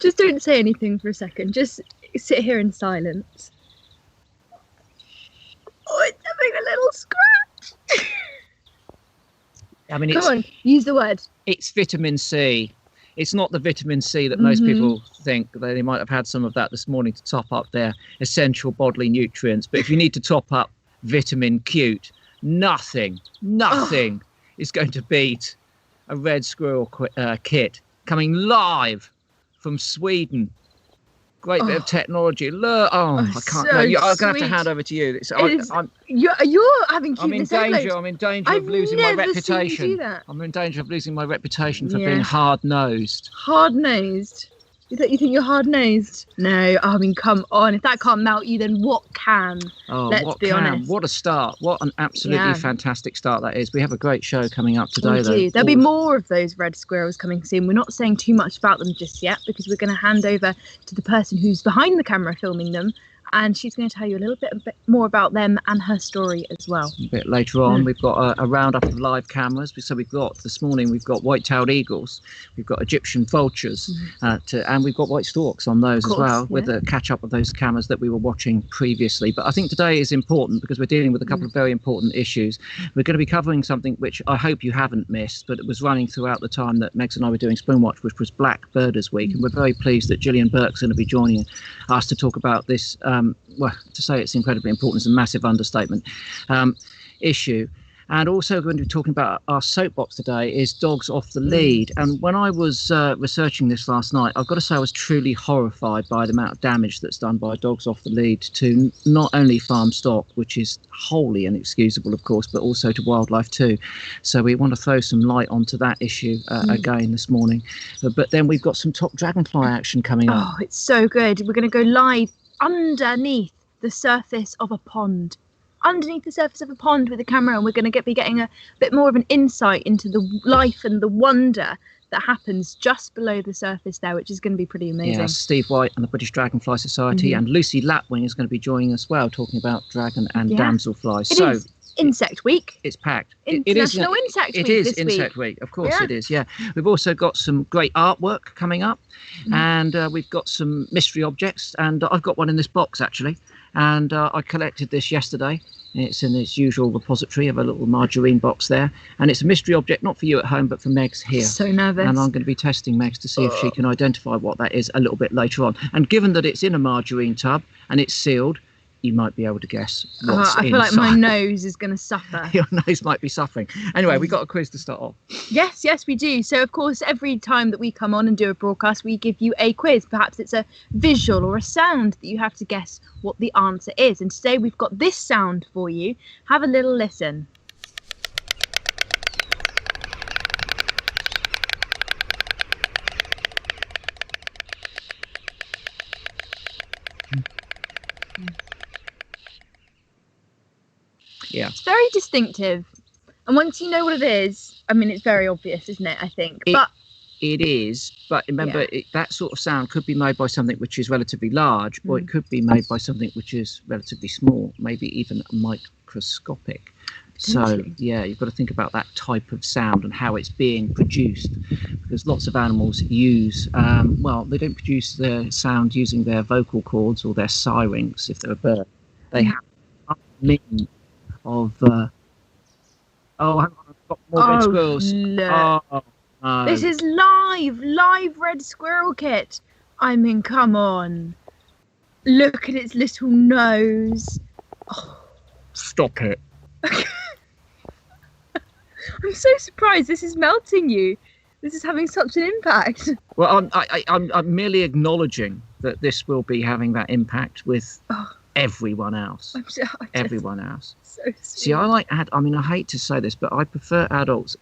Just don't say anything for a second. Just sit here in silence. Oh, it's having a little scratch. I mean, Come on, use the word. It's vitamin C. It's not the vitamin C that most people think. They might have had some of that this morning to top up their essential bodily nutrients. But if you need to top up vitamin cute, nothing is going to beat a red squirrel kit coming live from Sweden. Great bit of technology. Look, I can't. So I'm going to have to sweet. hand over to you. You're having I'm in danger. I'm in danger of losing my reputation. You do that. I'm in danger of losing my reputation for being hard-nosed. Hard-nosed? You think you're hard-nosed? No, I mean, come on. If that can't melt you, then what can? Let's be honest. What a start. What an absolutely fantastic start that is. We have a great show coming up today, though. There'll be more of those red squirrels coming soon. We're not saying too much about them just yet because we're going to hand over to the person who's behind the camera filming them. And she's going to tell you a little bit more about them and her story as well. A bit later on, we've got a roundup of live cameras. So this morning, we've got white-tailed eagles, we've got Egyptian vultures, and we've got white storks on those as well, with a catch-up of those cameras that we were watching previously. But I think today is important because we're dealing with a couple of very important issues. We're going to be covering something which I hope you haven't missed, but it was running throughout the time that Megs and I were doing Spoonwatch, which was Black Birders Week. And we're very pleased that Gillian Burke's going to be joining us to talk about this well, to say it's incredibly important is a massive understatement, issue. And also going to be talking about our soapbox today is dogs off the lead. And when I was researching this last night, I've got to say I was truly horrified by the amount of damage that's done by dogs off the lead to not only farm stock, which is wholly inexcusable, of course, but also to wildlife too. So we want to throw some light onto that issue again this morning. But then we've got some top dragonfly action coming up. Oh, it's so good. We're going to go live underneath the surface of a pond. Underneath the surface of a pond with a camera, and we're going to be getting a bit more of an insight into the life and the wonder that happens just below the surface there, which is going to be pretty amazing. Yeah, Steve White and the British Dragonfly Society and Lucy Lapwing is going to be joining us well, talking about dragon and damselflies. It is Insect Week. It's packed. International Insect Week. It is Insect Week. Of course it is, yeah. We've also got some great artwork coming up, and we've got some mystery objects, and I've got one in this box actually. And I collected this yesterday. It's in its usual repository of a little margarine box there. And it's a mystery object, not for you at home, but for Megs here. So nervous. And I'm going to be testing Megs to see if she can identify what that is a little bit later on. And given that it's in a margarine tub and it's sealed, you might be able to guess what's I feel like my nose is going to suffer. Your nose might be suffering. Anyway, we got a quiz to start off. Yes, we do. So, of course, every time that we come on and do a broadcast, we give you a quiz. Perhaps it's a visual or a sound that you have to guess what the answer is. And today we've got this sound for you. Have a little listen. Yeah. It's very distinctive. And once you know what it is, I mean, it's very obvious, isn't it, I think? It is, but remember, that sort of sound could be made by something which is relatively large, or it could be made by something which is relatively small, maybe even microscopic. So, yeah, you've got to think about that type of sound and how it's being produced, because lots of animals use, they don't produce their sound using their vocal cords or their syrinx if they're a bird. They have a means of, hang on, I've got more red squirrels. Look. This is live red squirrel kit. I mean, come on. Look at its little nose. Oh. Stop it. I'm so surprised this is melting you. This is having such an impact. Well, I'm merely acknowledging that this will be having that impact with everyone else. Everyone else. So sweet. See, I hate to say this, but I prefer adults,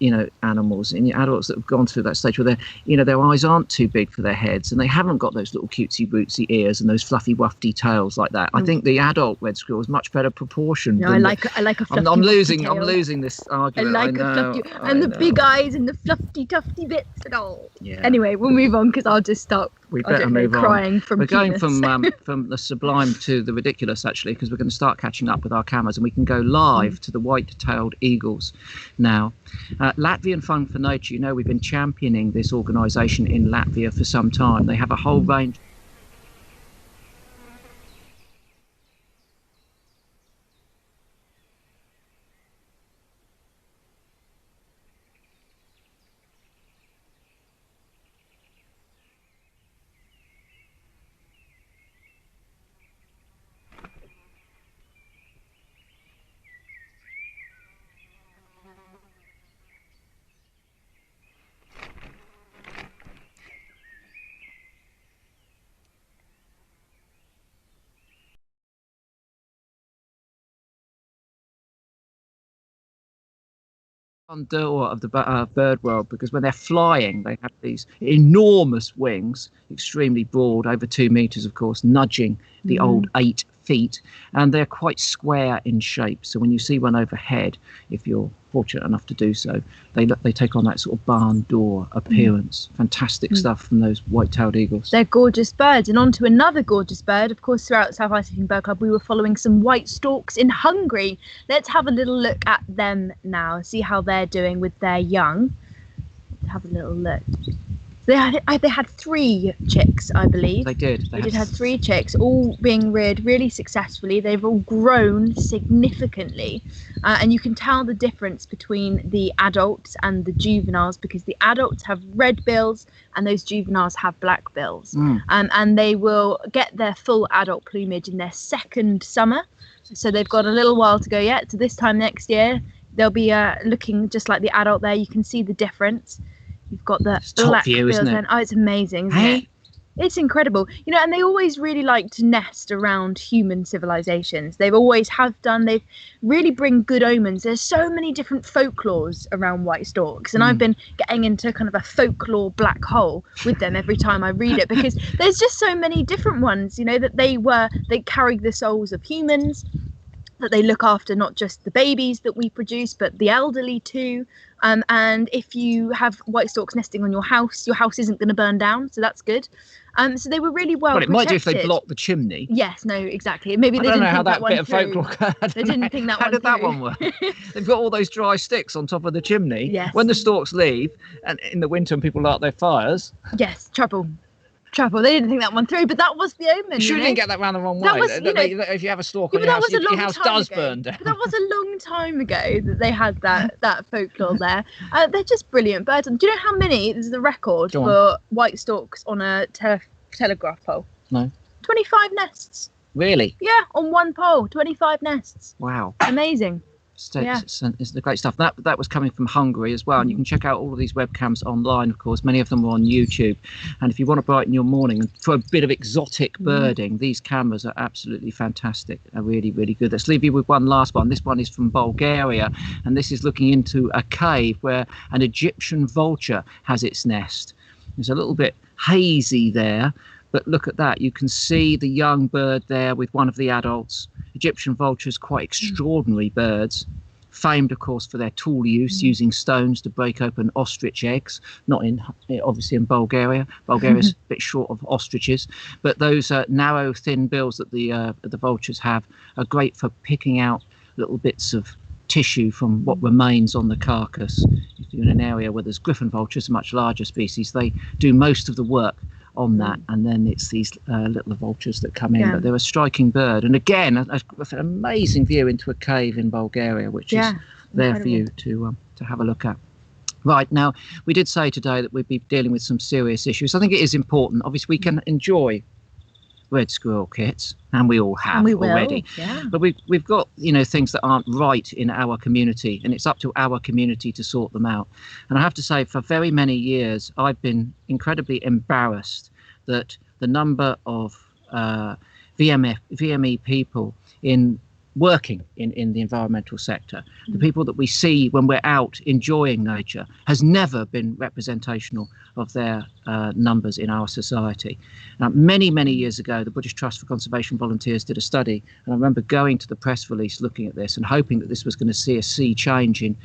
animals, and adults that have gone through that stage where their eyes aren't too big for their heads, and they haven't got those little cutesy bootsy ears and those fluffy wafty tails like that. I think the adult red squirrel is much better proportioned. No, I like a fluffy. I'm losing this argument. I like a fluffy, and the big eyes and the fluffy tufty bits and all. Yeah. Anyway, we'll move on because I'll just stop. We better move on. Crying from We're cuteness. going from the sublime to the ridiculous, actually, because we're going to start catching up with our cameras, and we can go go live to the white-tailed eagles now. Latvian Fund for Nature, you know, we've been championing this organisation in Latvia for some time. They have a whole range. Door of the bird world, because when they're flying they have these enormous wings, extremely broad, over 2 meters of course, nudging the old 8 feet, and they're quite square in shape. So when you see one overhead, if you're fortunate enough to do so, they take on that sort of barn door appearance. Fantastic stuff from those white-tailed eagles. They're gorgeous birds. And on to another gorgeous bird. Of course, throughout South Islington Bird Club, we were following some white storks in Hungary. Let's have a little look at them now, see how they're doing with their young. Let's have a little look. They had 3 chicks, I believe. They did. They did have 3 chicks, all being reared really successfully. They've all grown significantly, and you can tell the difference between the adults and the juveniles, because the adults have red bills and those juveniles have black bills. And they will get their full adult plumage in their 2nd summer, so they've got a little while to go yet. So this time next year they'll be looking just like the adult there. You can see the difference. You've got the black view, bills, isn't it? oh, it's amazing, isn't it? It's incredible. You know, and they always really like to nest around human civilizations. They've always have done. They really bring good omens. There's so many different folklores around white storks, and I've been getting into kind of a folklore black hole with them every time I read it, because there's just so many different ones, you know, that they carry the souls of humans, that they look after not just the babies that we produce, but the elderly too. And if you have white storks nesting on your house isn't going to burn down, so that's good. So they were really well protected. It might do if they block the chimney. Yes, no, exactly. Maybe I they don't didn't know how think that one bit of through. folklore. They didn't think that how one did that through. one work? They've got all those dry sticks on top of the chimney. Yes. When the storks leave, and in the winter, and people light their fires. Yes, trouble. They didn't think that one through, but that was the omen. You sure didn't get that round the wrong way. That was, if you have a stork on your house, your house does burn down. But that was a long time ago that they had that folklore there. They're just brilliant birds. Do you know how many? This is the record for white storks on a telegraph pole. No. 25 nests. Really? Yeah, on one pole, 25 nests. Wow. Amazing. It's the great stuff. That was coming from Hungary as well, and you can check out all of these webcams online, of course. Many of them are on YouTube, and if you want to brighten your morning and for a bit of exotic birding, these cameras are absolutely fantastic. They're really, really good. Let's leave you with one last one. This one is from Bulgaria, and this is looking into a cave where an Egyptian vulture has its nest. It's a little bit hazy there, but look at that. You can see the young bird there with one of the adults. Egyptian vultures, quite extraordinary birds, famed, of course, for their tool use, using stones to break open ostrich eggs. Not obviously in Bulgaria. Bulgaria's a bit short of ostriches, but those narrow, thin bills that the vultures have are great for picking out little bits of tissue from what remains on the carcass. If you're in an area where there's griffon vultures, a much larger species, they do most of the work on that, and then it's these little vultures that come in. But they're a striking bird, and again an amazing view into a cave in Bulgaria, which is there for you to have a look at. Right, now we did say today that we'd be dealing with some serious issues. I think it is important. Obviously we can enjoy red squirrel kits, and we all have already, but we've got, you know, things that aren't right in our community, and it's up to our community to sort them out. And I have to say, for very many years I've been incredibly embarrassed that the number of VME people working in the environmental sector, the people that we see when we're out enjoying nature, has never been representational of their numbers in our society. Now, many years ago, the British Trust for Conservation Volunteers did a study, and I remember going to the press release looking at this and hoping that this was going to see a sea change in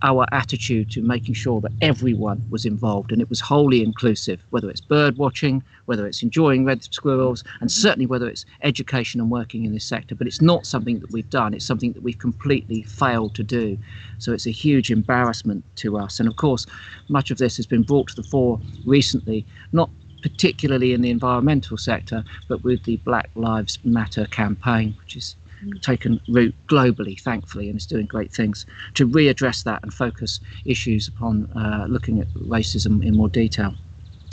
our attitude to making sure that everyone was involved, and it was wholly inclusive, whether it's bird watching, whether it's enjoying red squirrels, and certainly whether it's education and working in this sector. But it's not something that we've done. It's something that we've completely failed to do. So it's a huge embarrassment to us. And of course, much of this has been brought to the fore recently, not particularly in the environmental sector, but with the Black Lives Matter campaign, which is taken root globally, thankfully, and is doing great things to readdress that and focus issues upon looking at racism in more detail.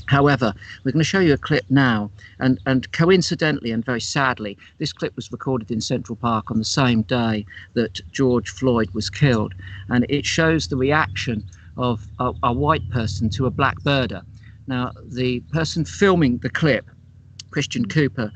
However, we're going to show you a clip now, and coincidentally and very sadly, this clip was recorded in Central Park on the same day that George Floyd was killed, and it shows the reaction of a white person to a black birder. Now, the person filming the clip, Christian Cooper,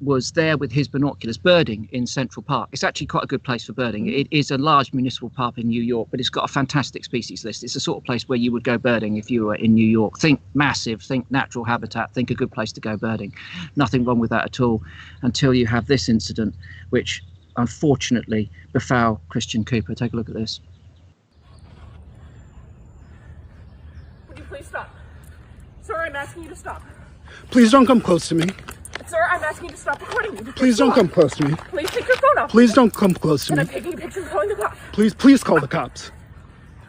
was there with his binoculars birding in Central Park. It's actually quite a good place for birding. It is a large municipal park in New York, but it's got a fantastic species list. It's the sort of place where you would go birding if you were in New York. Think massive, think natural habitat, think a good place to go birding. Nothing wrong with that at all, until you have this incident, which unfortunately befell Christian Cooper. Take a look at this. Would you please stop? Sir, I'm asking you to stop. Please don't come close to me. Sir, I'm asking you to stop recording me. Please don't come close to me. Please take your phone off. Please don't come close to And me. I'm taking a picture and calling the cops. Please call the cops.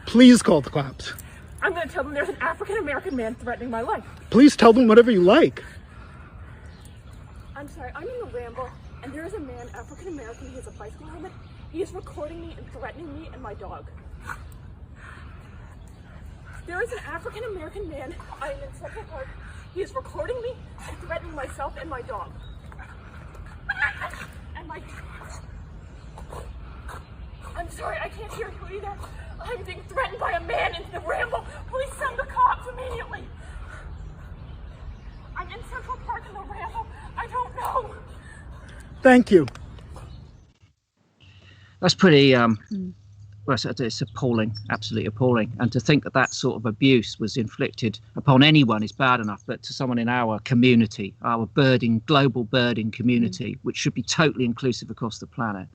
Please call the cops. I'm going to tell them there's an African-American man threatening my life. Please tell them whatever you like. I'm sorry, I'm in a ramble, and there is a man, African-American, he has a bicycle helmet. He is recording me and threatening me and my dog. There is an African-American man, I am in Central Park. He is recording me and threatening myself and my dog. And my... I'm sorry, I can't hear you either. I'm being threatened by a man in the ramble. Please send the cops immediately. I'm in Central Park in the ramble. I don't know. Thank you. That's pretty well, it's appalling, absolutely appalling. And to think that that sort of abuse was inflicted upon anyone is bad enough, but to someone in our community, our global birding community, which should be totally inclusive across the planet,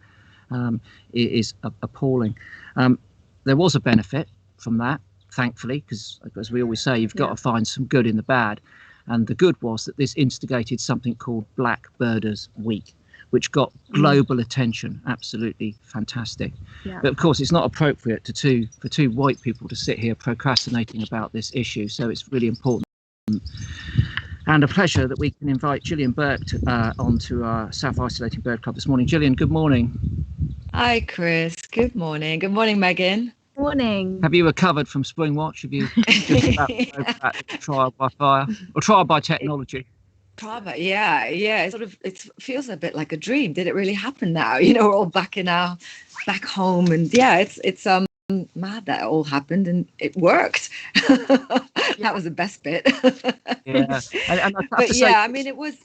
is appalling. There was a benefit from that, thankfully, because as we always say, you've got to find some good in the bad. And the good was that this instigated something called Black Birders Week, which got global attention. Absolutely fantastic. Yeah. But of course, it's not appropriate for two white people to sit here procrastinating about this issue. So it's really important and a pleasure that we can invite Gillian Burke onto our South Isolating Bird Club this morning. Gillian, good morning. Hi, Chris. Good morning. Good morning, Megan. Morning. Have you recovered from Spring Watch? Have you just about back to trial by fire or trial by technology? Yeah. It feels a bit like a dream. Did it really happen now? You know, we're all back home, and it's mad that it all happened and it worked. That was the best bit. Yeah, I mean, it was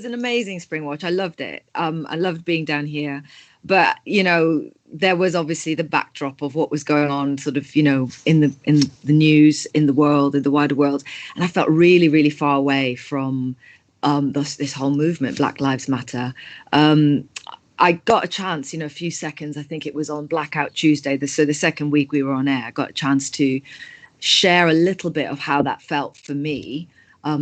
an amazing Spring Watch. I loved it. I loved being down here, but you know, there was obviously the backdrop of what was going on, sort of, you know, in the news, in the world, in the wider world, and I felt really, really far away from this whole movement, Black Lives Matter. I got a chance, you know, a few seconds. I think it was on Blackout Tuesday, so the second week we were on air. I got a chance to share a little bit of how that felt for me.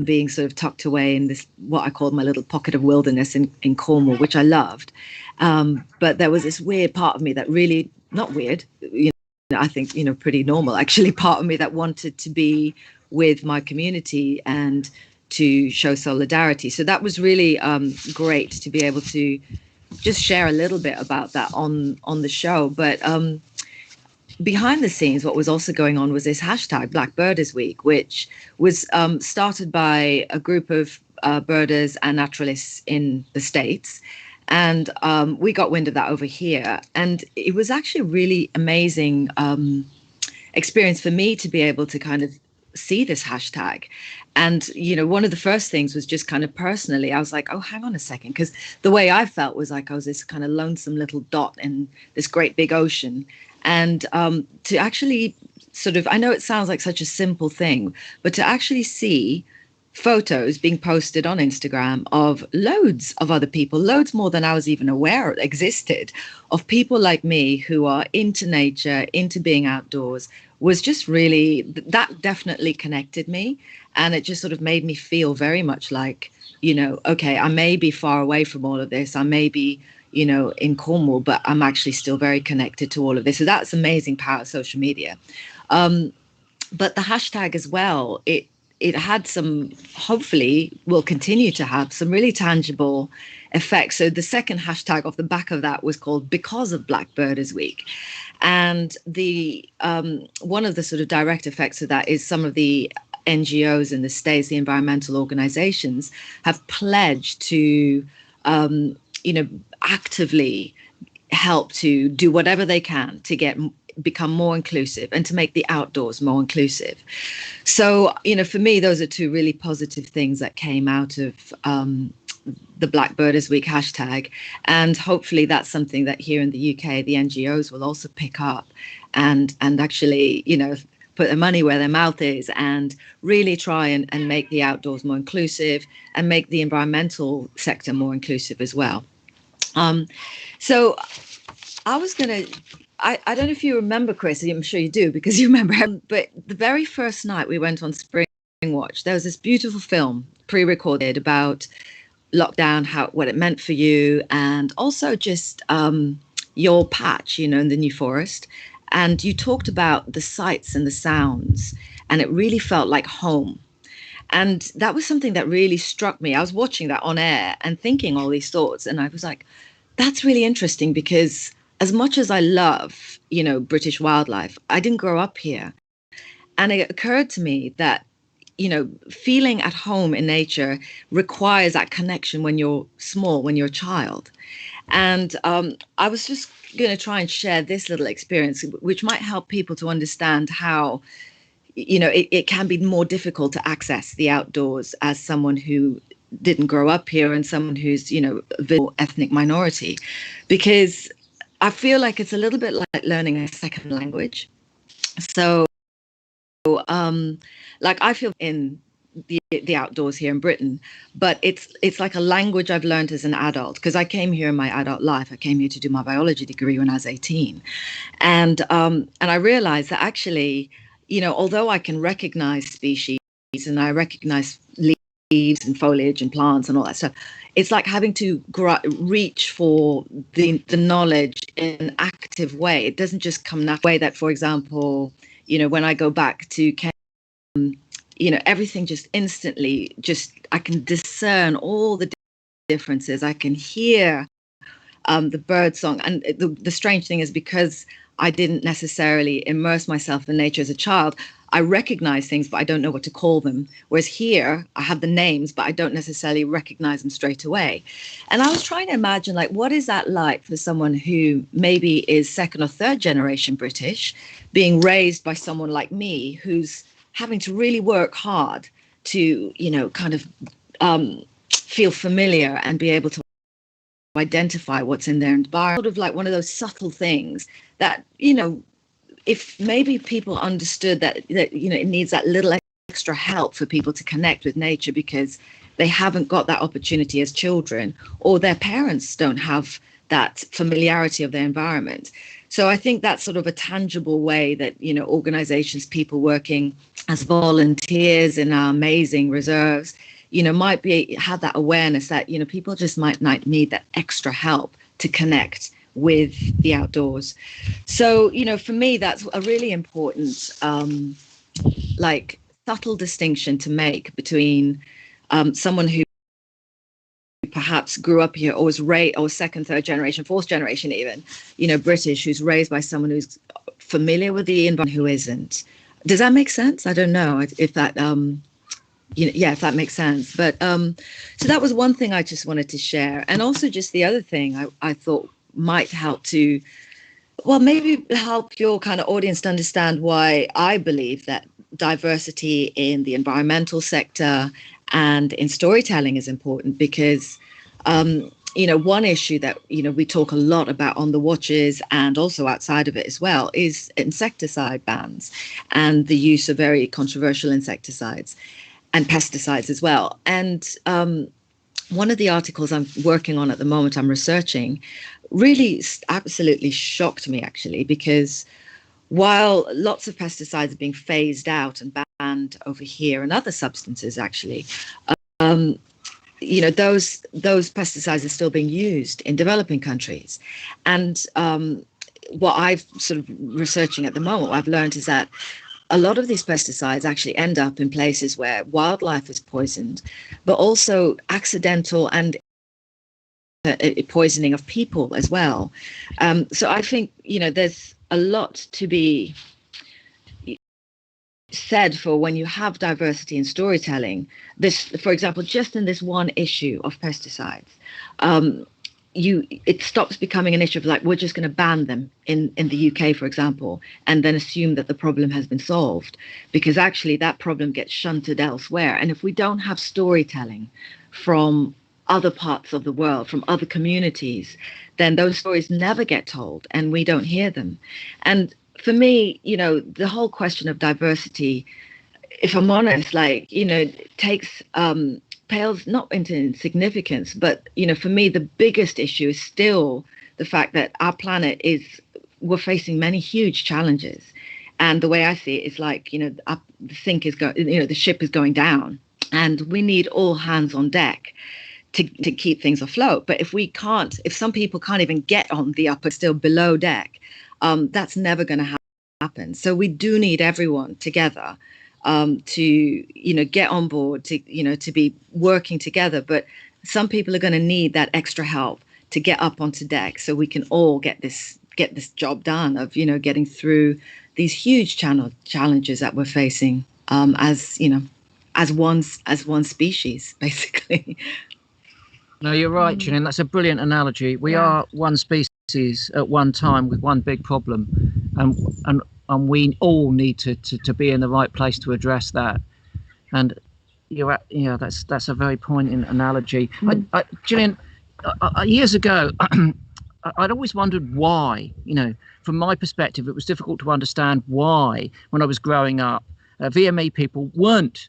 Being sort of tucked away in this, what I called my little pocket of wilderness in Cornwall, which I loved. But there was this weird part of me that really, not weird, you know, I think, you know, pretty normal, actually, part of me that wanted to be with my community and to show solidarity. So that was really great to be able to just share a little bit about that on the show. But behind the scenes, what was also going on was this hashtag Black Birders Week, which was started by a group of birders and naturalists in the States. And we got wind of that over here. And it was actually a really amazing experience for me to be able to kind of see this hashtag. And, you know, one of the first things was just kind of personally, I was like, oh, hang on a second, because the way I felt was like I was this kind of lonesome little dot in this great big ocean. And to actually sort of, I know it sounds like such a simple thing, but to actually see photos being posted on Instagram of loads of other people, loads more than I was even aware existed, of people like me who are into nature, into being outdoors, was just really, that definitely connected me. And it just sort of made me feel very much like, you know, okay, I may be far away from all of this. I may be, you know, in Cornwall, but I'm actually still very connected to all of this. So that's amazing power of social media. But the hashtag as well, it had some, hopefully will continue to have some really tangible effects. So the second hashtag off the back of that was called Because of Black Birders Week. And the one of the sort of direct effects of that is some of the NGOs in the States, the environmental organizations, have pledged to, you know, actively help to do whatever they can to become more inclusive and to make the outdoors more inclusive. So, you know, for me, those are two really positive things that came out of the Black Birders Week hashtag. And hopefully that's something that here in the UK, the NGOs will also pick up and actually, you know, put their money where their mouth is and really try and make the outdoors more inclusive and make the environmental sector more inclusive as well. So I was going to, I don't know if you remember, Chris, I'm sure you do because you remember him, but the very first night we went on Spring Watch, there was this beautiful film pre-recorded about lockdown, what it meant for you, and also just your patch, you know, in the New Forest. And you talked about the sights and the sounds, and it really felt like home. And that was something that really struck me. I was watching that on air and thinking all these thoughts, and I was like, that's really interesting because as much as I love, you know, British wildlife, I didn't grow up here. And it occurred to me that, you know, feeling at home in nature requires that connection when you're small, when you're a child. And I was just going to try and share this little experience, which might help people to understand how, you know, it can be more difficult to access the outdoors as someone who didn't grow up here and someone who's, you know, a ethnic minority, because I feel like it's a little bit like learning a second language. So, like I feel in the outdoors here in Britain, but it's like a language I've learned as an adult because I came here in my adult life. I came here to do my biology degree when I was 18, and I realized that actually, you know, although I can recognize species and I recognize leaves and foliage and plants and all that stuff, it's like having to reach for the knowledge in an active way. It doesn't just come that way. That, for example, you know, when I go back to Kenya, you know, everything just instantly, I can discern all the differences. I can hear the bird song. And the strange thing is because I didn't necessarily immerse myself in nature as a child, I recognize things, but I don't know what to call them. Whereas here, I have the names, but I don't necessarily recognize them straight away. And I was trying to imagine, like, what is that like for someone who maybe is second or third generation British, being raised by someone like me, who's having to really work hard to, you know, kind of feel familiar and be able to identify what's in their environment. Sort of like one of those subtle things that, you know, if maybe people understood that, you know, it needs that little extra help for people to connect with nature because they haven't got that opportunity as children, or their parents don't have that familiarity of their environment. So I think that's sort of a tangible way that, you know, organizations, people working as volunteers in our amazing reserves, you know, might have that awareness that, you know, people just might need that extra help to connect with the outdoors. So, you know, for me, that's a really important, like, subtle distinction to make between someone who perhaps grew up here or was raised, or second, third generation, fourth generation even, you know, British, who's raised by someone who's familiar with the environment, who isn't. Does that make sense? I don't know if that, you know, yeah, if that makes sense. But so that was one thing I just wanted to share. And also just the other thing I thought might help to, well, maybe help your kind of audience to understand why I believe that diversity in the environmental sector and in storytelling is important, because, you know, one issue that, you know, we talk a lot about on the watches and also outside of it as well is insecticide bans and the use of very controversial insecticides. pesticides as well. And one of the articles I'm working on at the moment, I'm researching, really absolutely shocked me, actually, because while lots of pesticides are being phased out and banned over here, and other substances actually, those pesticides are still being used in developing countries. And what I've sort of researching at the moment, what I've learned is that a lot of these pesticides actually end up in places where wildlife is poisoned, but also accidental and poisoning of people as well. So I think, there's a lot to be said for when you have diversity in storytelling. This, for example, just in this one issue of pesticides, it stops becoming an issue of like, we're just going to ban them in the UK, for example, and then assume that the problem has been solved, because actually that problem gets shunted elsewhere. And if we don't have storytelling from other parts of the world, from other communities, then those stories never get told and we don't hear them. And for me, the whole question of diversity, if I'm honest, takes pales not into insignificance, but for me the biggest issue is still the fact that our planet we're facing many huge challenges, and the way I see it is like the ship is going down, and we need all hands on deck to keep things afloat. But if some people can't even get on the upper, still below deck, that's never going to happen. So we do need everyone together to get on board, to be working together. But some people are going to need that extra help to get up onto deck, so we can all get this job done of getting through these huge challenges that we're facing as one species, basically. No, you're right, Gillian. That's a brilliant analogy. We are one species at one time with one big problem, and we all need to be in the right place to address that. And that's a very poignant analogy. Gillian, years ago, I'd always wondered why. From my perspective, it was difficult to understand why, when I was growing up, VME people weren't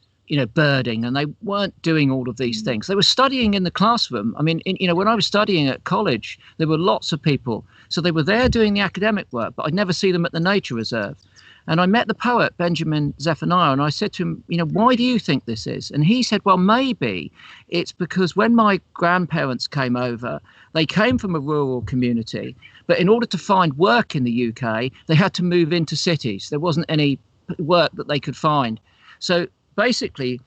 birding, and they weren't doing all of these things. They were studying in the classroom. I mean, when I was studying at college, there were lots of people. So they were there doing the academic work, but I'd never see them at the nature reserve. And I met the poet, Benjamin Zephaniah, and I said to him, why do you think this is? And he said, well, maybe it's because when my grandparents came over, they came from a rural community, but in order to find work in the UK, they had to move into cities. There wasn't any work that they could find. So basically,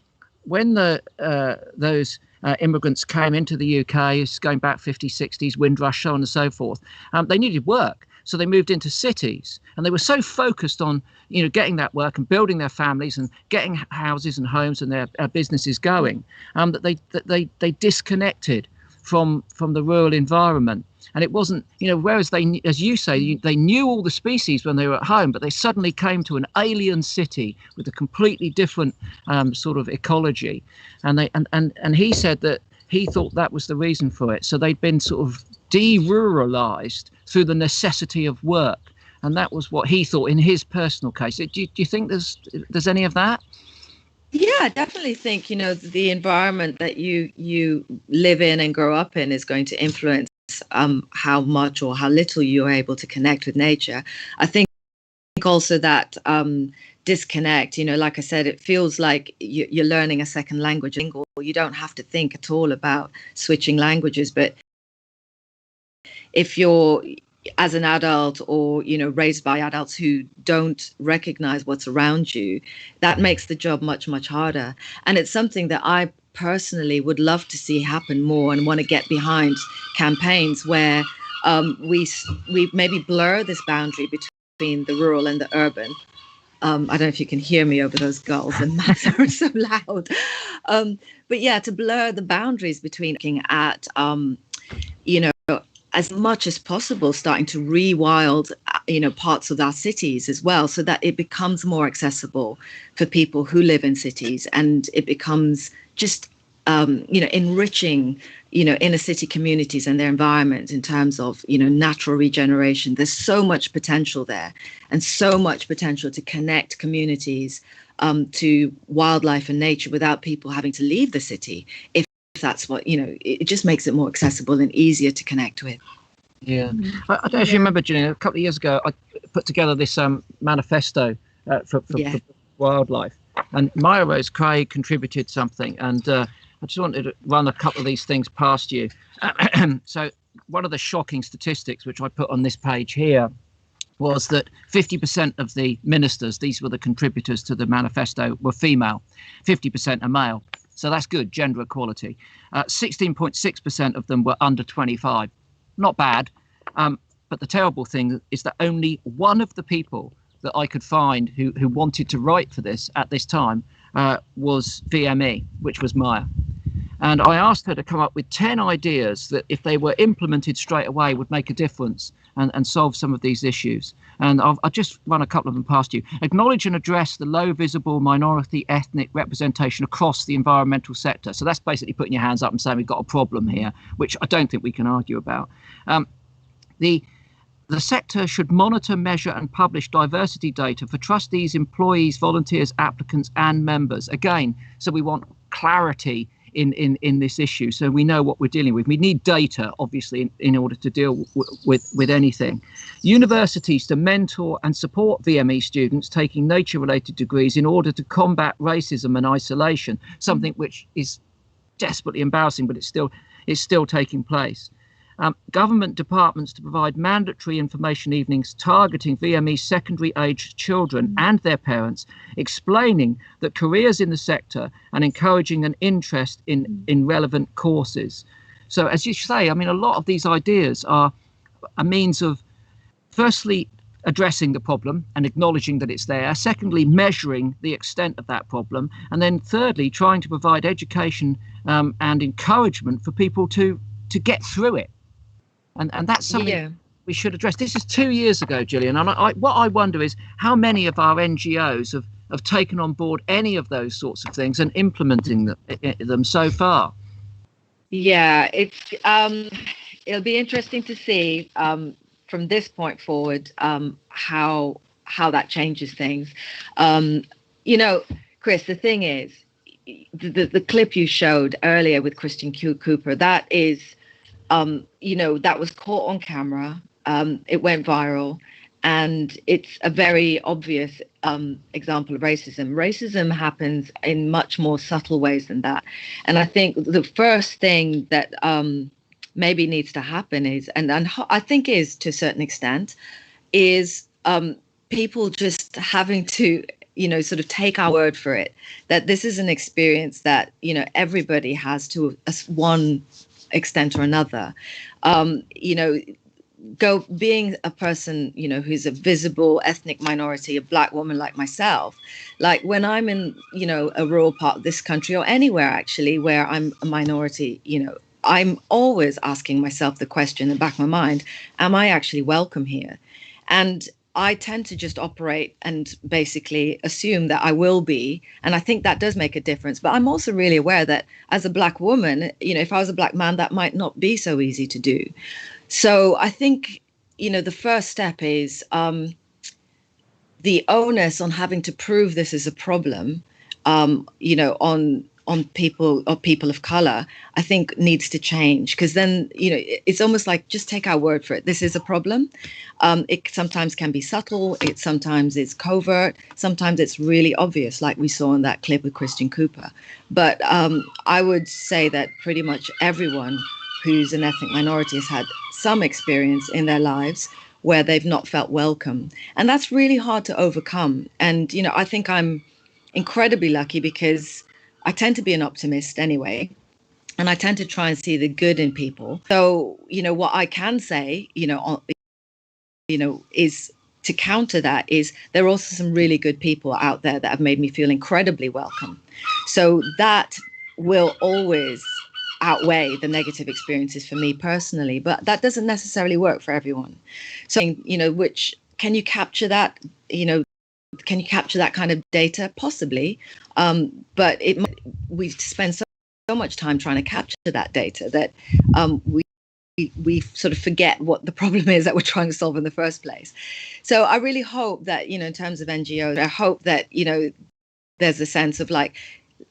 when those immigrants came into the UK, it's going back 50s, 60s, Windrush, so on and so forth, they needed work. So they moved into cities, and they were so focused on, getting that work and building their families and getting houses and homes and their businesses going, that they disconnected from the rural environment. And it wasn't, whereas they, as you say, they knew all the species when they were at home, but they suddenly came to an alien city with a completely different sort of ecology. And he said that he thought that was the reason for it. So they'd been sort of deruralized through the necessity of work. And that was what he thought in his personal case. Do you think there's any of that? Yeah, I definitely think, the environment that you live in and grow up in is going to influence how much or how little you're able to connect with nature. I think also that disconnect, like I said, it feels like you're learning a second language. You don't have to think at all about switching languages. But if you're, as an adult or, raised by adults who don't recognize what's around you, that makes the job much, much harder. And it's something that I personally would love to see happen more, and want to get behind campaigns where we maybe blur this boundary between the rural and the urban. I don't know if you can hear me over those gulls and maths are so loud. But yeah, to blur the boundaries between looking at, as much as possible, starting to rewild, parts of our cities as well, so that it becomes more accessible for people who live in cities, and it becomes just enriching, inner city communities and their environments in terms of, natural regeneration. There's so much potential there, and so much potential to connect communities to wildlife and nature without people having to leave the city. If that's what, it just makes it more accessible and easier to connect with. Yeah. I don't know if you remember, Gillian, a couple of years ago, I put together this manifesto for wildlife. And Maya Rose Craig contributed something, and I just wanted to run a couple of these things past you. So one of the shocking statistics, which I put on this page here, was that 50% of the ministers, these were the contributors to the manifesto, were female, 50% are male. So that's good, gender equality. 16.6% of them were under 25. Not bad. But the terrible thing is that only one of the people that I could find who wanted to write for this at this time was VME, which was Maya. And I asked her to come up with 10 ideas that, if they were implemented straight away, would make a difference and solve some of these issues. And I'll just run a couple of them past you. Acknowledge and address the low visible minority ethnic representation across the environmental sector. So that's basically putting your hands up and saying we've got a problem here, which I don't think we can argue about. The sector should monitor, measure and publish diversity data for trustees, employees, volunteers, applicants and members. Again, so we want clarity in this issue, so we know what we're dealing with. We need data, obviously, in order to deal with anything. Universities to mentor and support VME students taking nature-related degrees in order to combat racism and isolation, something which is desperately embarrassing, but it's still taking place. Government departments to provide mandatory information evenings targeting VME secondary aged children and their parents, explaining that careers in the sector and encouraging an interest in relevant courses. So as you say, I mean, a lot of these ideas are a means of, firstly, addressing the problem and acknowledging that it's there. Secondly, measuring the extent of that problem. And then thirdly, trying to provide education and encouragement for people to get through it. And that's something we should address. This is 2 years ago, Gillian. And what I wonder is how many of our NGOs have taken on board any of those sorts of things and implementing them so far. Yeah, it'll be interesting to see from this point forward how that changes things. Chris, the thing is, the clip you showed earlier with Christian Cooper, that is, that was caught on camera. It went viral, and it's a very obvious example of racism. Racism happens in much more subtle ways than that. And I think the first thing that maybe needs to happen is, and I think is to a certain extent, is people just having to, sort of take our word for it, that this is an experience that, everybody has to one extent or another. Being a person, who's a visible ethnic minority, a Black woman like myself, like when I'm in, a rural part of this country or anywhere actually where I'm a minority, I'm always asking myself the question in the back of my mind, am I actually welcome here? And I tend to just operate and basically assume that I will be. And I think that does make a difference. But I'm also really aware that as a Black woman, if I was a Black man, that might not be so easy to do. So I think, the first step is the onus on having to prove this is a problem, on people or people of color, I think needs to change, because then, it's almost like just take our word for it. This is a problem. It sometimes can be subtle. It sometimes is covert. Sometimes it's really obvious, like we saw in that clip with Christian Cooper. But I would say that pretty much everyone who's an ethnic minority has had some experience in their lives where they've not felt welcome. And that's really hard to overcome. And, I think I'm incredibly lucky because I tend to be an optimist anyway, and I tend to try and see the good in people. So, what I can say, is to counter that is there are also some really good people out there that have made me feel incredibly welcome. So that will always outweigh the negative experiences for me personally, but that doesn't necessarily work for everyone. So, which can you capture that, can you capture that kind of data? Possibly. But we spend so so much time trying to capture that data that we sort of forget what the problem is that we're trying to solve in the first place. So I really hope that, in terms of NGOs, I hope that, there's a sense of like,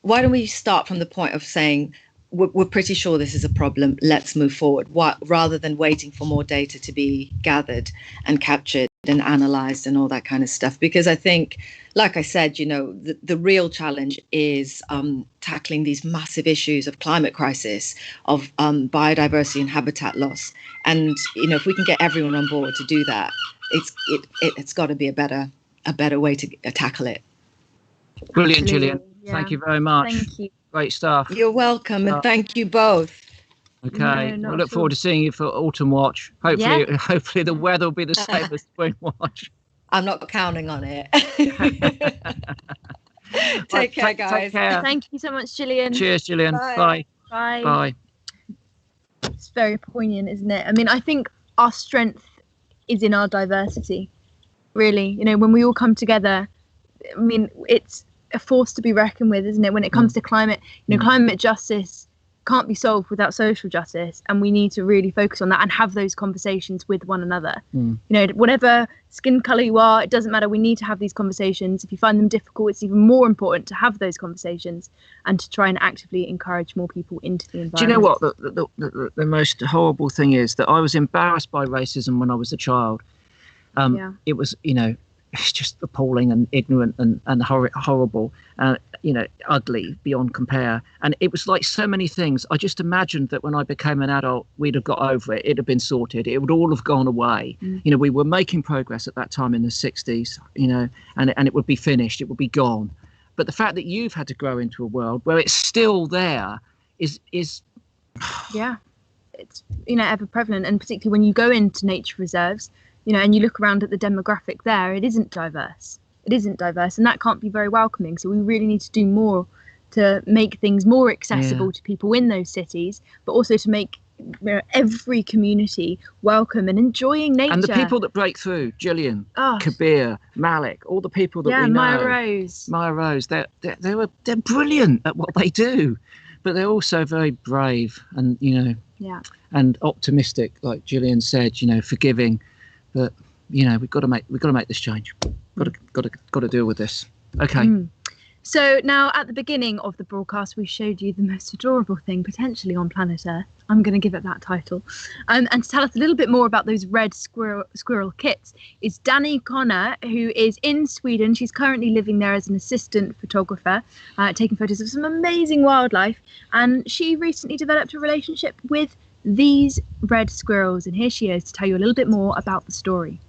why don't we start from the point of saying, we're pretty sure this is a problem, let's move forward, rather than waiting for more data to be gathered and captured and analysed and all that kind of stuff. Because I think, like I said, the real challenge is tackling these massive issues of climate crisis, of biodiversity and habitat loss. And, if we can get everyone on board to do that, it's got to be a better way to tackle it. Brilliant, Absolutely. Gillian. Yeah. Thank you very much. Thank you. Great stuff. You're welcome, and thank you both. Okay, No, we'll not look at forward all. to seeing you for Autumn Watch. Hopefully the weather will be the same as Spring Watch. I'm not counting on it. Take care, guys. Take care. Thank you so much, Gillian. Cheers, Gillian. Bye. Bye. Bye. It's very poignant, isn't it? I mean, I think our strength is in our diversity, really. When we all come together, I mean, it's a force to be reckoned with, isn't it? When it comes to climate, climate justice can't be solved without social justice, and we need to really focus on that and have those conversations with one another. Whatever skin color you are, it doesn't matter. We need to have these conversations. If you find them difficult, it's even more important to have those conversations and to try and actively encourage more people into the environment. Do you know what the most horrible thing is? That I was embarrassed by racism when I was a child. It was, it's just appalling and ignorant and horrible and ugly beyond compare. And it was like so many things. I just imagined that when I became an adult, we'd have got over it. It'd have been sorted. It would all have gone away. We were making progress at that time in the 60s, and it would be finished. It would be gone. But the fact that you've had to grow into a world where it's still there is yeah, it's ever prevalent. And particularly when you go into nature reserves, and you look around at the demographic there, it isn't diverse. And that can't be very welcoming. So we really need to do more to make things more accessible to people in those cities, but also to make every community welcome and enjoying nature. And the people that break through, Gillian, Kabir, Malik, all the people that we know. Maya Rose, they're brilliant at what they do, but they're also very brave and and optimistic, like Gillian said, forgiving. But we've got to make this change. Got to deal with this. Okay. So now at the beginning of the broadcast, we showed you the most adorable thing potentially on planet Earth. I'm going to give it that title. And to tell us a little bit more about those red squirrel kits is Dani Connor, who is in Sweden. She's currently living there as an assistant photographer, taking photos of some amazing wildlife. And she recently developed a relationship with these red squirrels, and here she is to tell you a little bit more about the story.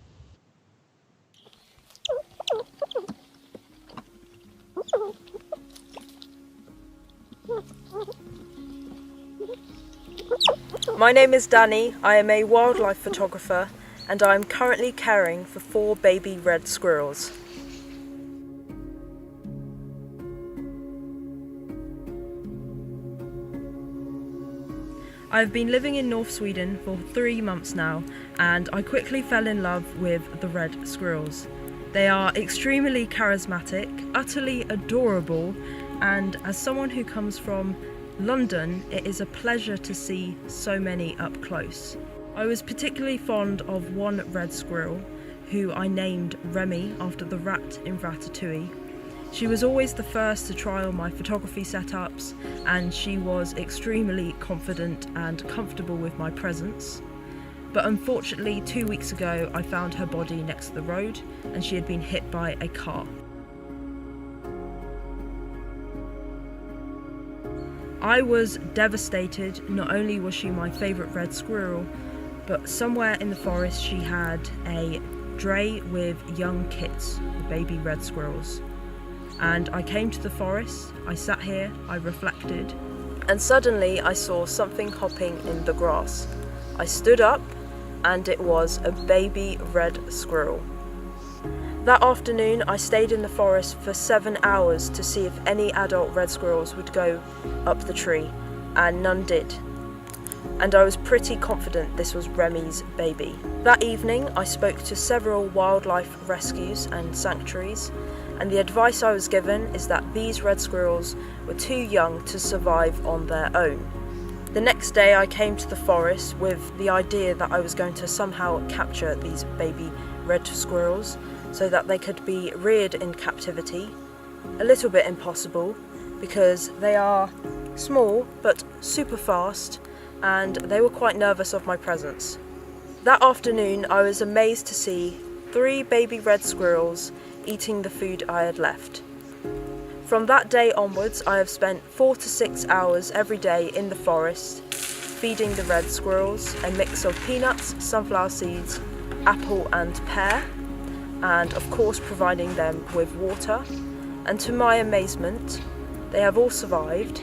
My name is Dani. I am a wildlife photographer, and I am currently caring for 4 baby red squirrels. I've been living in North Sweden for 3 months now, and I quickly fell in love with the red squirrels. They are extremely charismatic, utterly adorable, and as someone who comes from London, it is a pleasure to see so many up close. I was particularly fond of one red squirrel, who I named Remy after the rat in Ratatouille. She was always the first to try on my photography setups, and she was extremely confident and comfortable with my presence. But unfortunately, 2 weeks ago, I found her body next to the road, and she had been hit by a car. I was devastated. Not only was she my favourite red squirrel, but somewhere in the forest she had a dray with young kits, the baby red squirrels. And I came to the forest, I sat here, I reflected, and suddenly I saw something hopping in the grass. I stood up, and it was a baby red squirrel. That afternoon I stayed in the forest for 7 hours to see if any adult red squirrels would go up the tree, and none did. and I was pretty confident this was Remy's baby. That evening, I spoke to several wildlife rescues and sanctuaries, and the advice I was given is that these red squirrels were too young to survive on their own. The next day I came to the forest with the idea that I was going to somehow capture these baby red squirrels so that they could be reared in captivity. A little bit impossible because they are small but super fast, and they were quite nervous of my presence. That afternoon I was amazed to see 3 baby red squirrels eating the food I had left. From that day onwards I have spent 4 to 6 hours every day in the forest feeding the red squirrels a mix of peanuts, sunflower seeds, apple and pear, and of course providing them with water. And to my amazement, they have all survived,